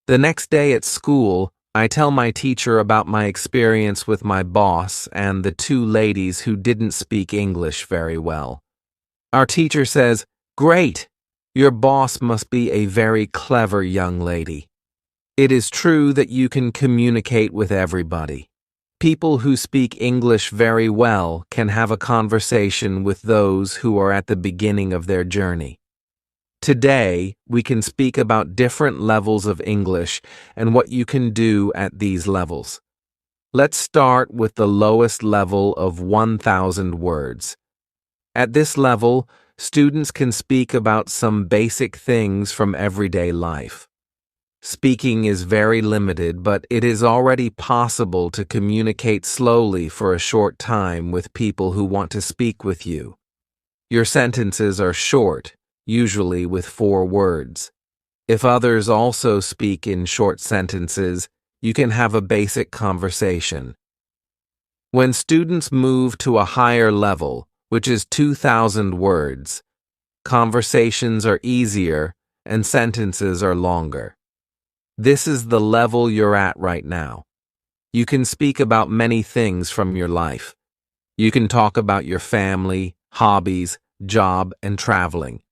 S1: The next day at school, I tell my teacher about my experience with my boss and the 2 ladies who didn't speak English very well. Our teacher says, "Great! Your boss must be a very clever young lady. It is true that you can communicate with everybody. People who speak English very well can have a conversation with those who are at the beginning of their journey. Today, we can speak about different levels of English and what you can do at these levels. Let's start with the lowest level of 1,000 words. At this level, students can speak about some basic things from everyday life. Speaking is very limited, but it is already possible to communicate slowly for a short time with people who want to speak with you. Your sentences are short, usually with 4 words. If others also speak in short sentences, you can have a basic conversation. When students move to a higher level, which is 2,000 words, conversations are easier and sentences are longer. This is the level you're at right now. You can speak about many things from your life. You can talk about your family, hobbies, job, and traveling.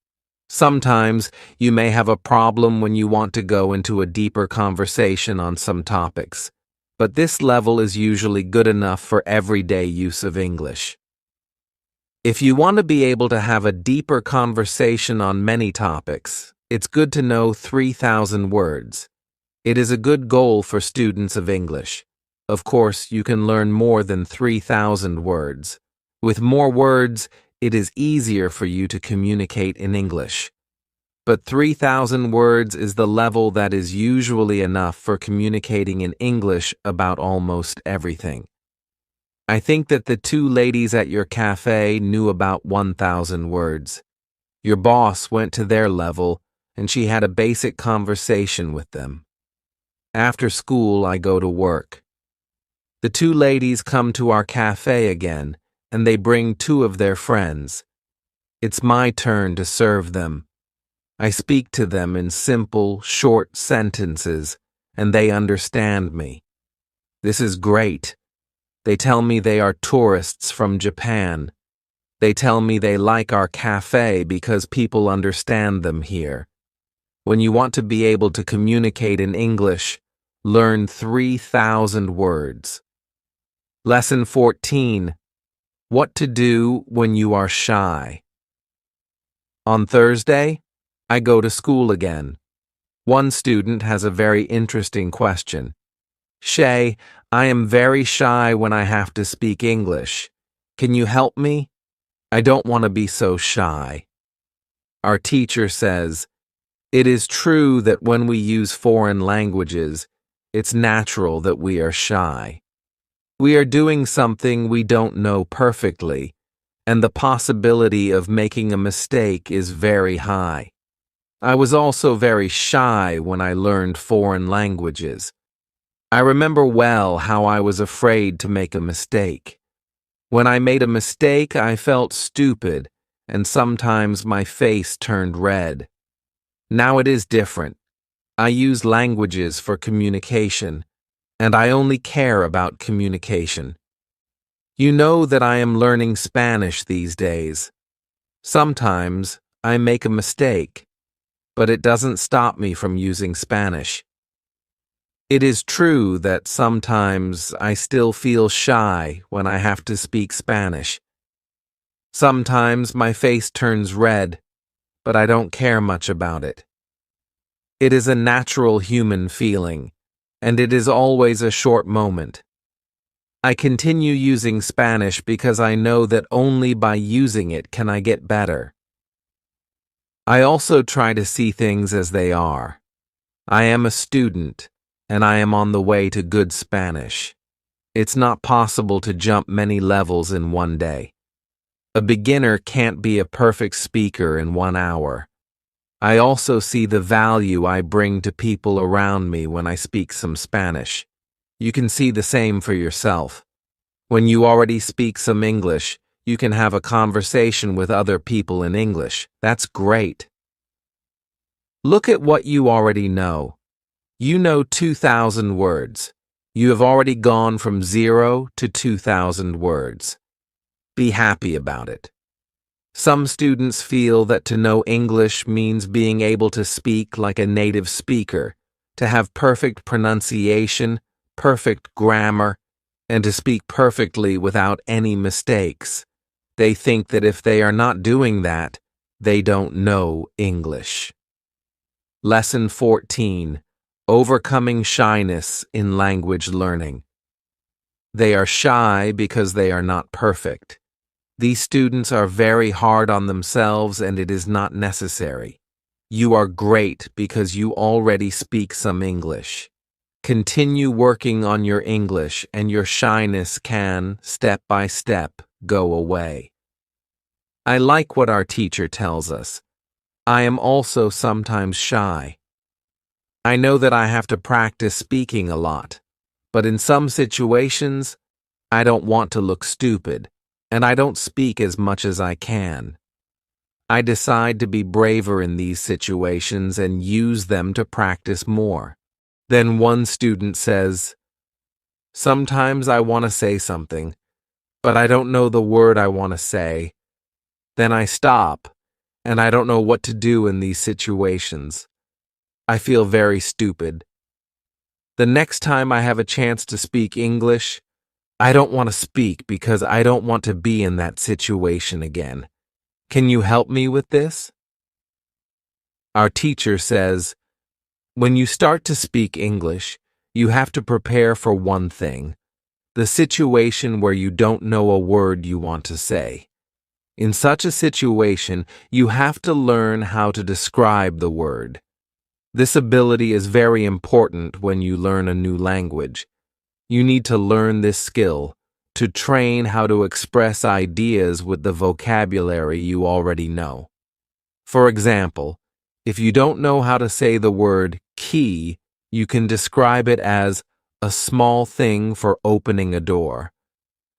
S1: Sometimes you may have a problem when you want to go into a deeper conversation on some topics, but this level is usually good enough for everyday use of English. If you want to be able to have a deeper conversation on many topics, it's good to know 3,000 words. It is a good goal for students of English. Of course, you can learn more than 3,000 words. With more words, it is easier for you to communicate in English. But 3,000 words is the level that is usually enough for communicating in English about almost everything. I think that the 2 ladies at your cafe knew about 1,000 words. Your boss went to their level, and she had a basic conversation with them. After school, I go to work. The 2 ladies come to our cafe again, and they bring 2 of their friends. It's my turn to serve them. I speak to them in simple, short sentences, and they understand me. This is great. They tell me they are tourists from Japan. They tell me they like our cafe because people understand them here. When you want to be able to communicate in English, learn 3,000 words. Lesson 14. What to do when you are shy. On Thursday, I go to school again. One student has a very interesting question. "Shay, I am very shy when I have to speak English. Can you help me? I don't want to be so shy." Our teacher says, "It is true that when we use foreign languages, it's natural that we are shy. We are doing something we don't know perfectly, and the possibility of making a mistake is very high. I was also very shy when I learned foreign languages. I remember well how I was afraid to make a mistake. When I made a mistake, I felt stupid, and sometimes my face turned red. Now it is different. I use languages for communication, and I only care about communication. You know that I am learning Spanish these days. Sometimes I make a mistake, but it doesn't stop me from using Spanish. It is true that sometimes I still feel shy when I have to speak Spanish. Sometimes my face turns red, but I don't care much about it. It is a natural human feeling, and it is always a short moment. I continue using Spanish because I know that only by using it can I get better. I also try to see things as they are. I am a student, and I am on the way to good Spanish. It's not possible to jump many levels in one day. A beginner can't be a perfect speaker in 1 hour. I also see the value I bring to people around me when I speak some Spanish. You can see the same for yourself. When you already speak some English, you can have a conversation with other people in English. That's great. Look at what you already know. You know 2,000 words. You have already gone from 0 to 2,000 words. Be happy about it. Some students feel that to know English means being able to speak like a native speaker, to have perfect pronunciation, perfect grammar, and to speak perfectly without any mistakes. They think that if they are not doing that, they don't know English. Lesson 14. Overcoming shyness in language learning. They are shy because they are not perfect. These students are very hard on themselves, and it is not necessary. You are great because you already speak some English. Continue working on your English, and your shyness can, step by step, go away. I like what our teacher tells us. I am also sometimes shy. I know that I have to practice speaking a lot, but in some situations, I don't want to look stupid, and I don't speak as much as I can. I decide to be braver in these situations and use them to practice more. Then one student says, "Sometimes I want to say something, but I don't know the word I want to say. Then I stop, and I don't know what to do in these situations. I feel very stupid. The next time I have a chance to speak English, I don't want to speak because I don't want to be in that situation again. Can you help me with this?" Our teacher says, when you start to speak English, you have to prepare for one thing, the situation where you don't know a word you want to say. In such a situation, you have to learn how to describe the word. This ability is very important when you learn a new language. You need to learn this skill to train how to express ideas with the vocabulary you already know. For example, if you don't know how to say the word key, you can describe it as a small thing for opening a door.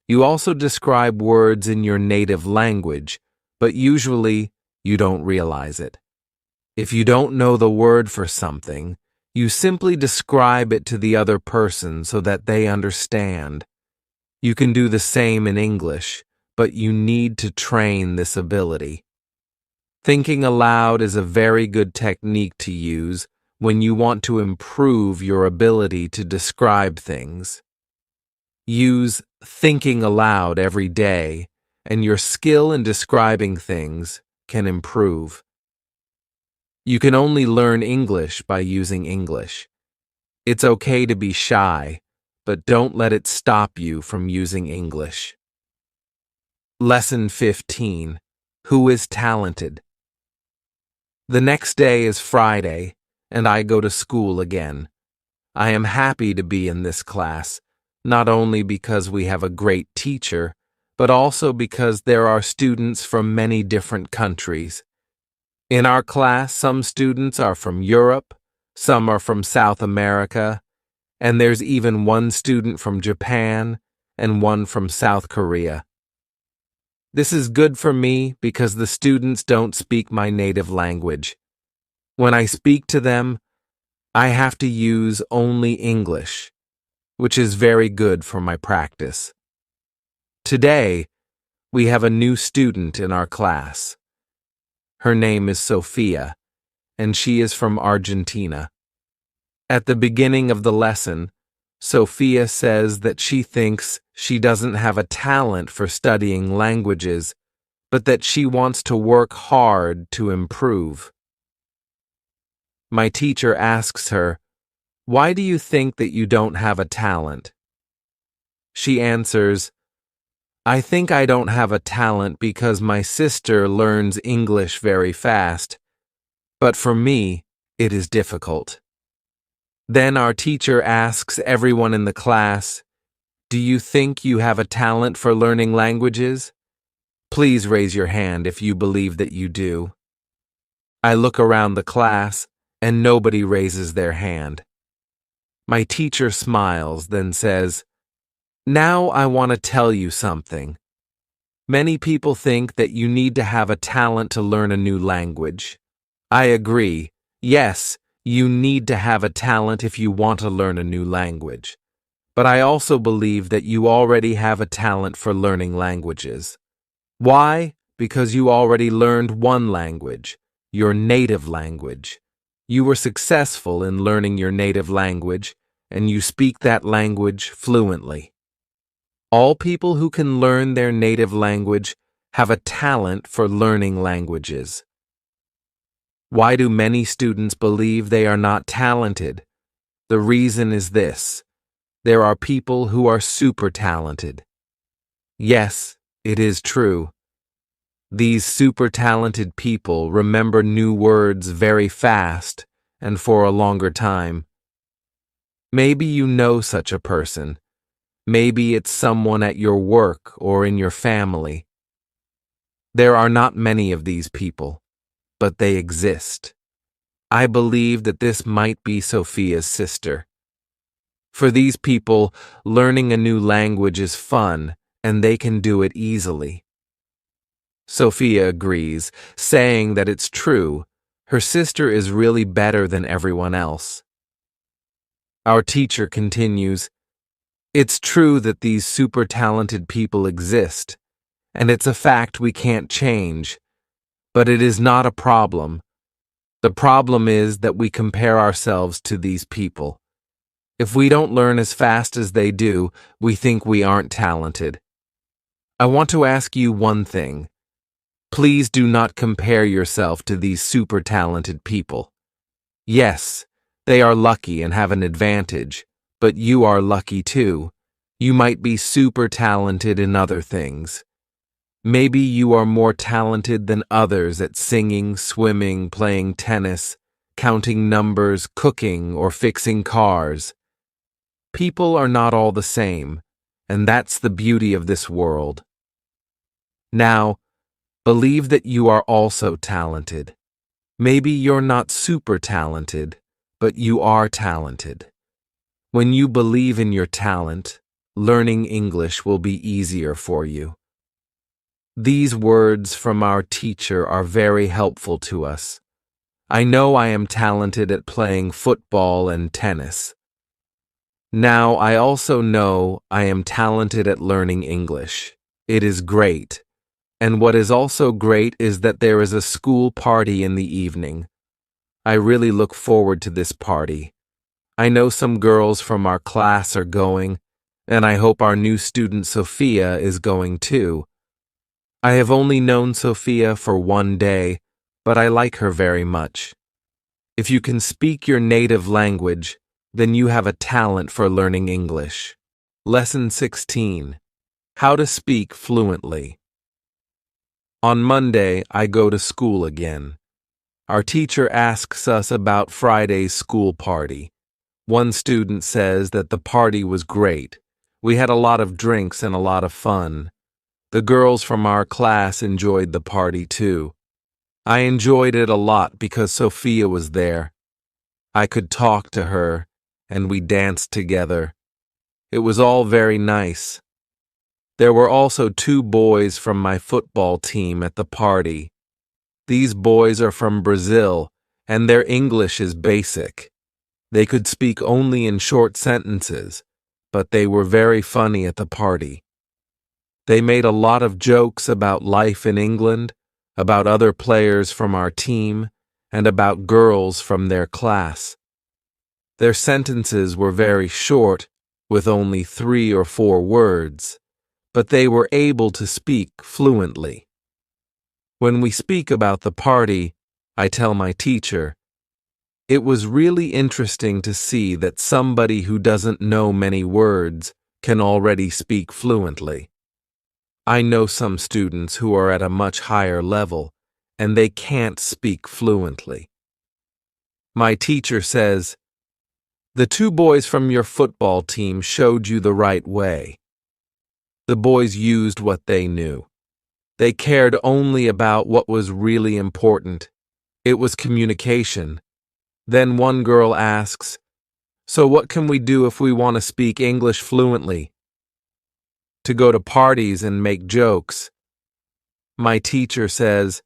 S1: You also describe words in your native language, but usually you don't realize it. If you don't know the word for something, you simply describe it to the other person so that they understand. You can do the same in English, but you need to train this ability. Thinking aloud is a very good technique to use when you want to improve your ability to describe things. Use thinking aloud every day, and your skill in describing things can improve. You can only learn English by using English. It's okay to be shy, but don't let it stop you from using English. Lesson 15. Who is talented? The next day is Friday, and I go to school again. I am happy to be in this class, not only because we have a great teacher, but also because there are students from many different countries. In our class, some students are from Europe, some are from South America, and there's even one student from Japan and one from South Korea. This is good for me because the students don't speak my native language. When I speak to them, I have to use only English, which is very good for my practice. Today, we have a new student in our class. Her name is Sophia, and she is from Argentina. At the beginning of the lesson, Sophia says that she thinks she doesn't have a talent for studying languages, but that she wants to work hard to improve. My teacher asks her, "Why do you think that you don't have a talent?" She answers, "I think I don't have a talent because my sister learns English very fast, but for me, it is difficult." Then our teacher asks everyone in the class, "Do you think you have a talent for learning languages? Please raise your hand if you believe that you do." I look around the class, and nobody raises their hand. My teacher smiles, then says, "Now I want to tell you something. Many people think that you need to have a talent to learn a new language. I agree. Yes, you need to have a talent if you want to learn a new language. But I also believe that you already have a talent for learning languages. Why? Because you already learned one language, your native language. You were successful in learning your native language, and you speak that language fluently. All people who can learn their native language have a talent for learning languages. Why do many students believe they are not talented? The reason is this: there are people who are super talented. Yes, it is true. These super talented people remember new words very fast and for a longer time. Maybe you know such a person. Maybe it's someone at your work or in your family. There are not many of these people, but they exist. I believe that this might be Sophia's sister. For these people, learning a new language is fun, and they can do it easily. Sophia agrees, saying that it's true. Her sister is really better than everyone else. Our teacher continues, "It's true that these super talented people exist, and it's a fact we can't change, but it is not a problem. The problem is that we compare ourselves to these people. If we don't learn as fast as they do, we think we aren't talented. I want to ask you one thing. Please do not compare yourself to these super talented people. Yes, they are lucky and have an advantage, but you are lucky too. You might be super talented in other things. Maybe you are more talented than others at singing, swimming, playing tennis, counting numbers, cooking, or fixing cars. People are not all the same, and that's the beauty of this world. Now, believe that you are also talented. Maybe you're not super talented, but you are talented. When you believe in your talent, learning English will be easier for you." These words from our teacher are very helpful to us. I know I am talented at playing football and tennis. Now I also know I am talented at learning English. It is great. And what is also great is that there is a school party in the evening. I really look forward to this party. I know some girls from our class are going, and I hope our new student Sophia is going too. I have only known Sophia for one day, but I like her very much. If you can speak your native language, then you have a talent for learning English. Lesson 16. How to speak fluently. On Monday, I go to school again. Our teacher asks us about Friday's school party. One student says that the party was great. We had a lot of drinks and a lot of fun. The girls from our class enjoyed the party too. I enjoyed it a lot because Sophia was there. I could talk to her, and we danced together. It was all very nice. There were also 2 boys from my football team at the party. These boys are from Brazil, and their English is basic. They could speak only in short sentences, but they were very funny at the party. They made a lot of jokes about life in England, about other players from our team, and about girls from their class. Their sentences were very short, with only 3 or 4 words, but they were able to speak fluently. When we speak about the party, I tell my teacher, "It was really interesting to see that somebody who doesn't know many words can already speak fluently. I know some students who are at a much higher level, and they can't speak fluently." My teacher says, "The 2 boys from your football team showed you the right way." The boys used what they knew. They cared only about what was really important. It was communication. Then one girl asks, "So what can we do if we want to speak English fluently?" "To go to parties and make jokes." My teacher says,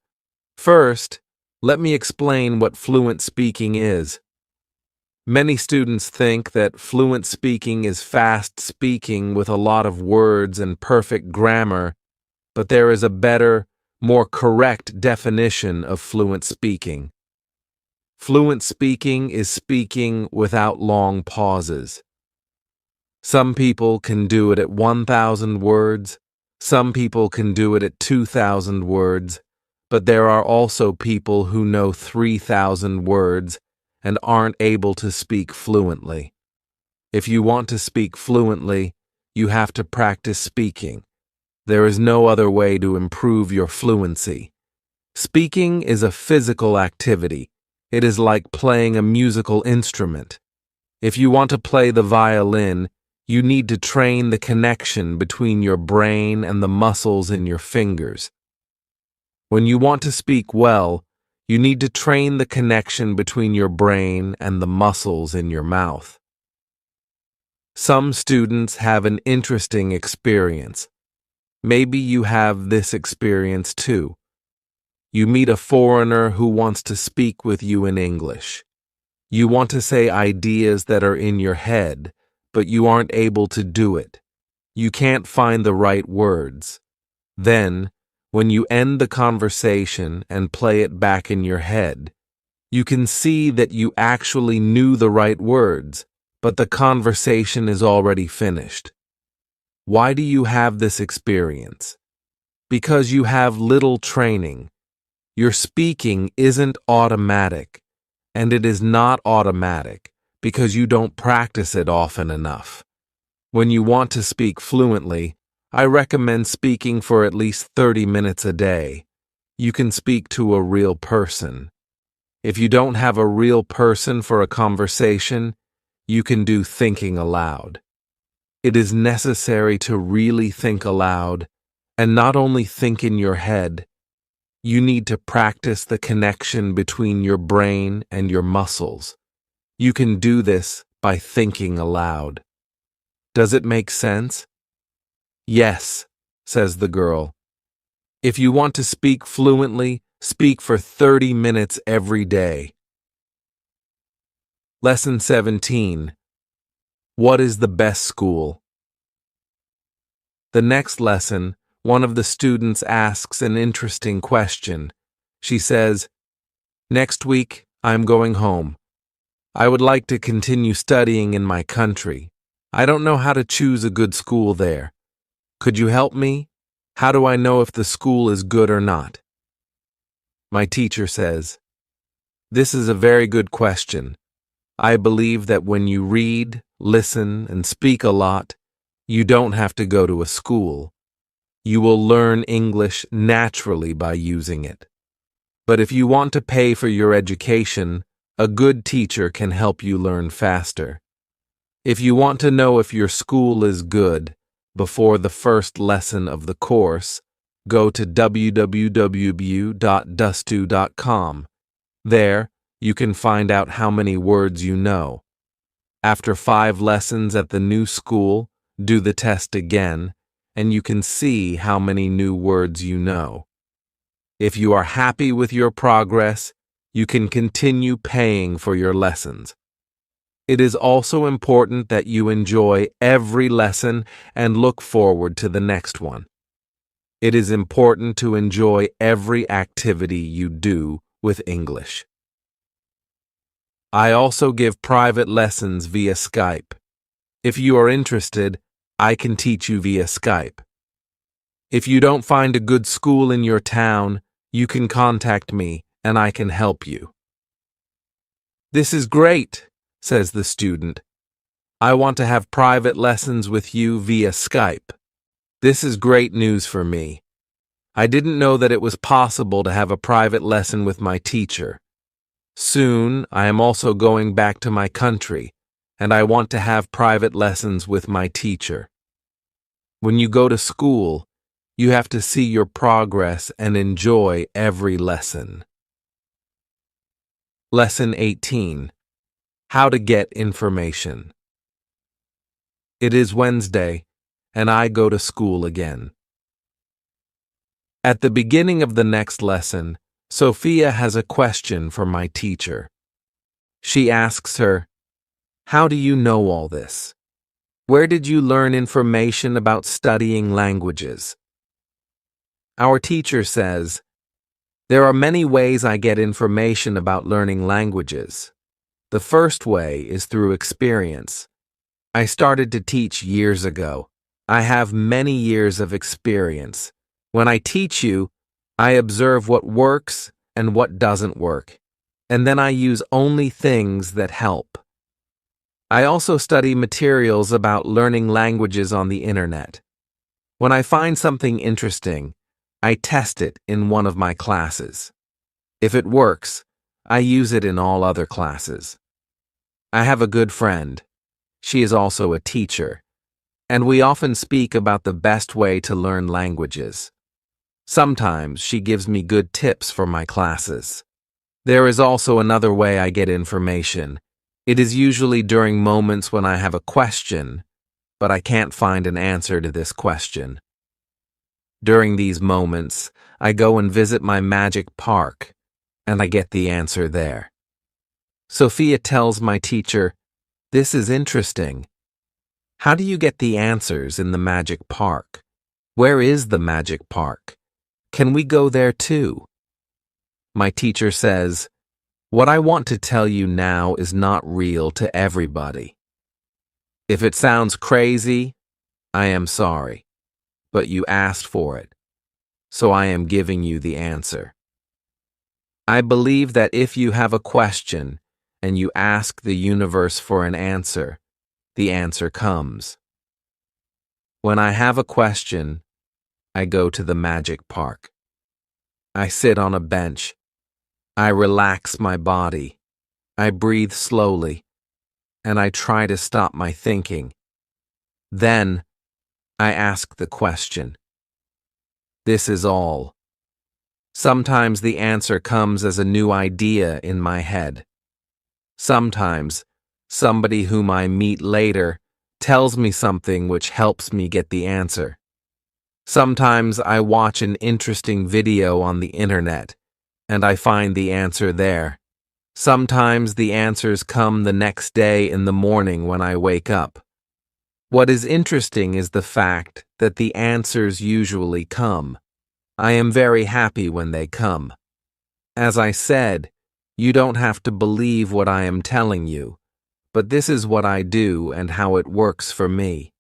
S1: "First, let me explain what fluent speaking is." Many students think that fluent speaking is fast speaking with a lot of words and perfect grammar, but there is a better, more correct definition of fluent speaking. Fluent speaking is speaking without long pauses. Some people can do it at 1,000 words, some people can do it at 2,000 words, but there are also people who know 3,000 words and aren't able to speak fluently. If you want to speak fluently, you have to practice speaking. There is no other way to improve your fluency. Speaking is a physical activity. It is like playing a musical instrument. If you want to play the violin, you need to train the connection between your brain and the muscles in your fingers. When you want to speak well, you need to train the connection between your brain and the muscles in your mouth. Some students have an interesting experience. Maybe you have this experience too. You meet a foreigner who wants to speak with you in English. You want to say ideas that are in your head, but you aren't able to do it. You can't find the right words. Then, when you end the conversation and play it back in your head, you can see that you actually knew the right words, but the conversation is already finished. Why do you have this experience? Because you have little training. Your speaking isn't automatic, and it is not automatic because you don't practice it often enough. When you want to speak fluently, I recommend speaking for at least 30 minutes a day. You can speak to a real person. If you don't have a real person for a conversation, you can do thinking aloud. It is necessary to really think aloud, and not only think in your head. You need to practice the connection between your brain and your muscles. You can do this by thinking aloud. Does it make sense? Yes, says the girl. If you want to speak fluently, speak for 30 minutes every day. Lesson 17. What is the best school? The next lesson, one of the students asks an interesting question. She says, "Next week, I'm going home. I would like to continue studying in my country. I don't know how to choose a good school there. Could you help me? How do I know if the school is good or not?" My teacher says, "This is a very good question. I believe that when you read, listen, and speak a lot, you don't have to go to a school. You will learn English naturally by using it. But if you want to pay for your education, a good teacher can help you learn faster. If you want to know if your school is good, before the first lesson of the course, go to www.dustu.com. There, you can find out how many words you know. After 5 lessons at the new school, do the test again, and you can see how many new words you know. If you are happy with your progress, you can continue paying for your lessons. It is also important that you enjoy every lesson and look forward to the next one. It is important to enjoy every activity you do with English. I also give private lessons via Skype. If you are interested, I can teach you via Skype. If you don't find a good school in your town, you can contact me and I can help you. This is great, says the student. I want to have private lessons with you via Skype. This is great news for me. I didn't know that it was possible to have a private lesson with my teacher. Soon, I am also going back to my country, and I want to have private lessons with my teacher. When you go to school, you have to see your progress and enjoy every lesson. Lesson 18. How to get information. It is Wednesday, and I go to school again. At the beginning of the next lesson, Sophia has a question for my teacher. She asks her, "How do you know all this? Where did you learn information about studying languages?" Our teacher says, "There are many ways I get information about learning languages. The first way is through experience. I started to teach years ago. I have many years of experience. When I teach you, I observe what works and what doesn't work, and then I use only things that help. I also study materials about learning languages on the internet. When I find something interesting, I test it in one of my classes. If it works, I use it in all other classes. I have a good friend. She is also a teacher, and we often speak about the best way to learn languages. Sometimes she gives me good tips for my classes. There is also another way I get information. It is usually during moments when I have a question, but I can't find an answer to this question. During these moments, I go and visit my magic park, and I get the answer there. Sophia tells my teacher, "This is interesting. How do you get the answers in the magic park? Where is the magic park? Can we go there too?" My teacher says, "What I want to tell you now is not real to everybody. If it sounds crazy, I am sorry, but you asked for it, so I am giving you the answer. I believe that if you have a question and you ask the universe for an answer, the answer comes. When I have a question, I go to the magic park. I sit on a bench. I relax my body. I breathe slowly, and I try to stop my thinking. Then, I ask the question. This is all. Sometimes the answer comes as a new idea in my head. Sometimes, somebody whom I meet later tells me something which helps me get the answer. Sometimes I watch an interesting video on the internet, and I find the answer there. Sometimes the answers come the next day in the morning when I wake up. What is interesting is the fact that the answers usually come. I am very happy when they come. As I said, you don't have to believe what I am telling you, but this is what I do and how it works for me.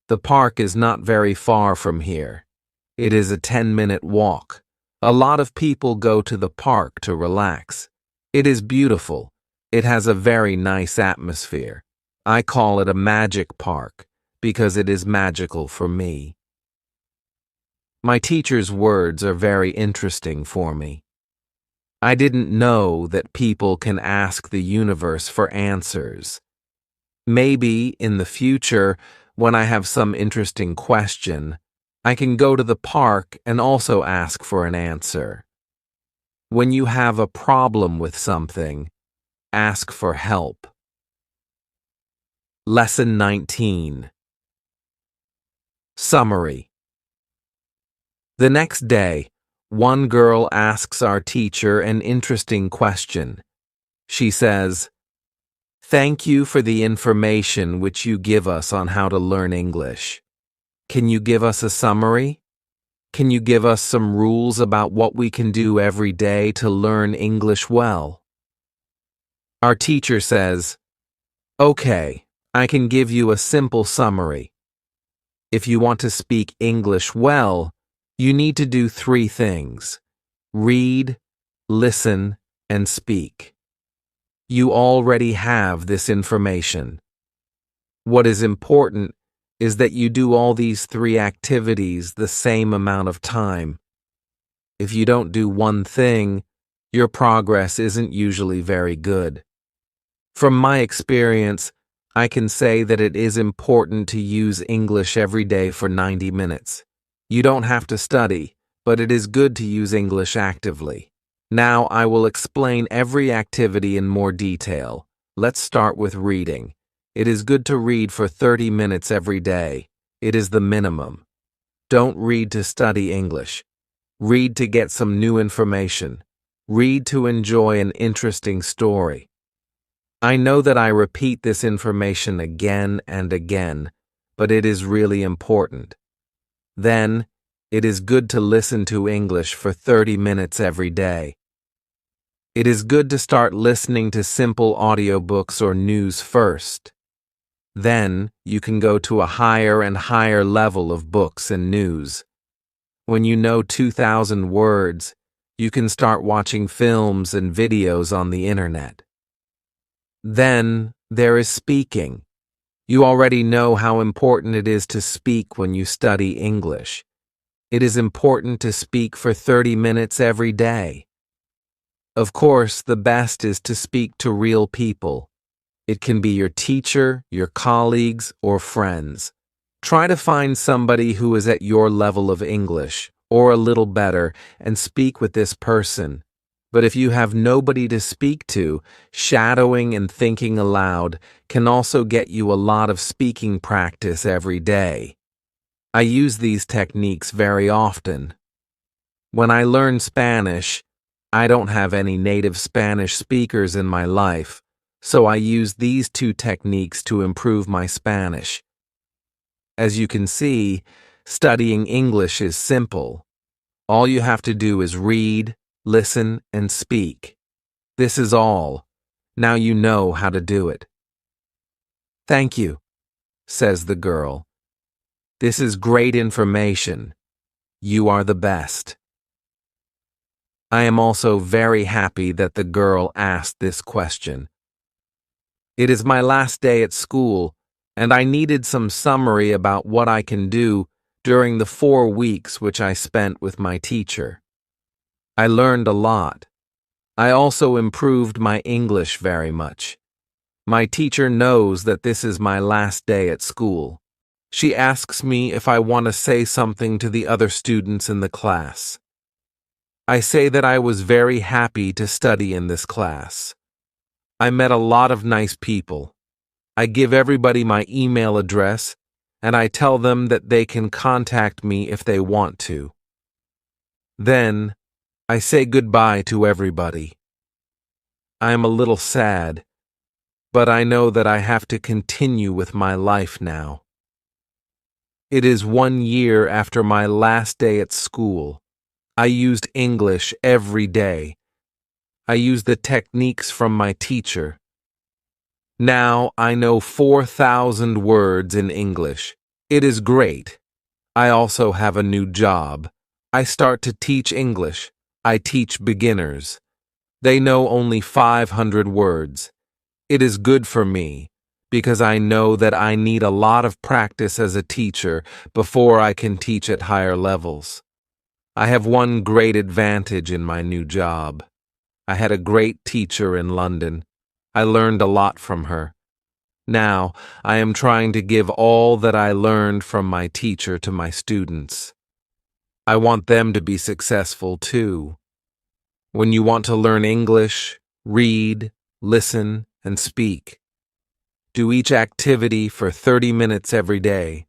S1: The park is not very far from here. It is a 10-minute walk. A lot of people go to the park to relax. It is beautiful. It has a very nice atmosphere. I call it a magic park because it is magical for me. My teacher's words are very interesting for me. I didn't know that people can ask the universe for answers. Maybe in the future, when I have some interesting question, I can go to the park and also ask for an answer. When you have a problem with something, ask for help. Lesson 19. Summary. The next day, one girl asks our teacher an interesting question. She says, "Thank you for the information which you give us on how to learn English. Can you give us a summary? Can you give us some rules about what we can do every day to learn English well?" Our teacher says, "Okay, I can give you a simple summary. If you want to speak English well, you need to do 3 things: read, listen, and speak. You already have this information. What is important is that you do all these 3 activities the same amount of time. If you don't do one thing, your progress isn't usually very good. From my experience, I can say that it is important to use English every day for 90 minutes. You don't have to study, but it is good to use English actively. Now I will explain every activity in more detail. Let's start with reading. It is good to read for 30 minutes every day. It is the minimum. Don't read to study English. Read to get some new information. Read to enjoy an interesting story. I know that I repeat this information again and again, but it is really important. Then, it is good to listen to English for 30 minutes every day. It is good to start listening to simple audiobooks or news first. Then, you can go to a higher and higher level of books and news. When you know 2,000 words, you can start watching films and videos on the internet. Then, there is speaking. You already know how important it is to speak when you study English. It is important to speak for 30 minutes every day. Of course, the best is to speak to real people. It can be your teacher, your colleagues, or friends. Try to find somebody who is at your level of English, or a little better, and speak with this person. But if you have nobody to speak to, shadowing and thinking aloud can also get you a lot of speaking practice every day. I use these techniques very often. When I learn Spanish, I don't have any native Spanish speakers in my life, so I use these 2 techniques to improve my Spanish. As you can see, studying English is simple. All you have to do is read, listen, and speak. This is all. Now you know how to do it. "Thank you," says the girl. "This is great information. You are the best." I am also very happy that the girl asked this question. It is my last day at school, and I needed some summary about what I can do during the 4 weeks which I spent with my teacher. I learned a lot. I also improved my English very much. My teacher knows that this is my last day at school. She asks me if I want to say something to the other students in the class. I say that I was very happy to study in this class. I met a lot of nice people. I give everybody my email address, and I tell them that they can contact me if they want to. Then, I say goodbye to everybody. I am a little sad, but I know that I have to continue with my life now. It is 1 year after my last day at school. I used English every day. I used the techniques from my teacher. Now I know 4,000 words in English. It is great. I also have a new job. I start to teach English. I teach beginners. They know only 500 words. It is good for me, because I know that I need a lot of practice as a teacher before I can teach at higher levels. I have one great advantage in my new job. I had a great teacher in London. I learned a lot from her. Now, I am trying to give all that I learned from my teacher to my students. I want them to be successful too. When you want to learn English, read, listen, and speak. Do each activity for 30 minutes every day.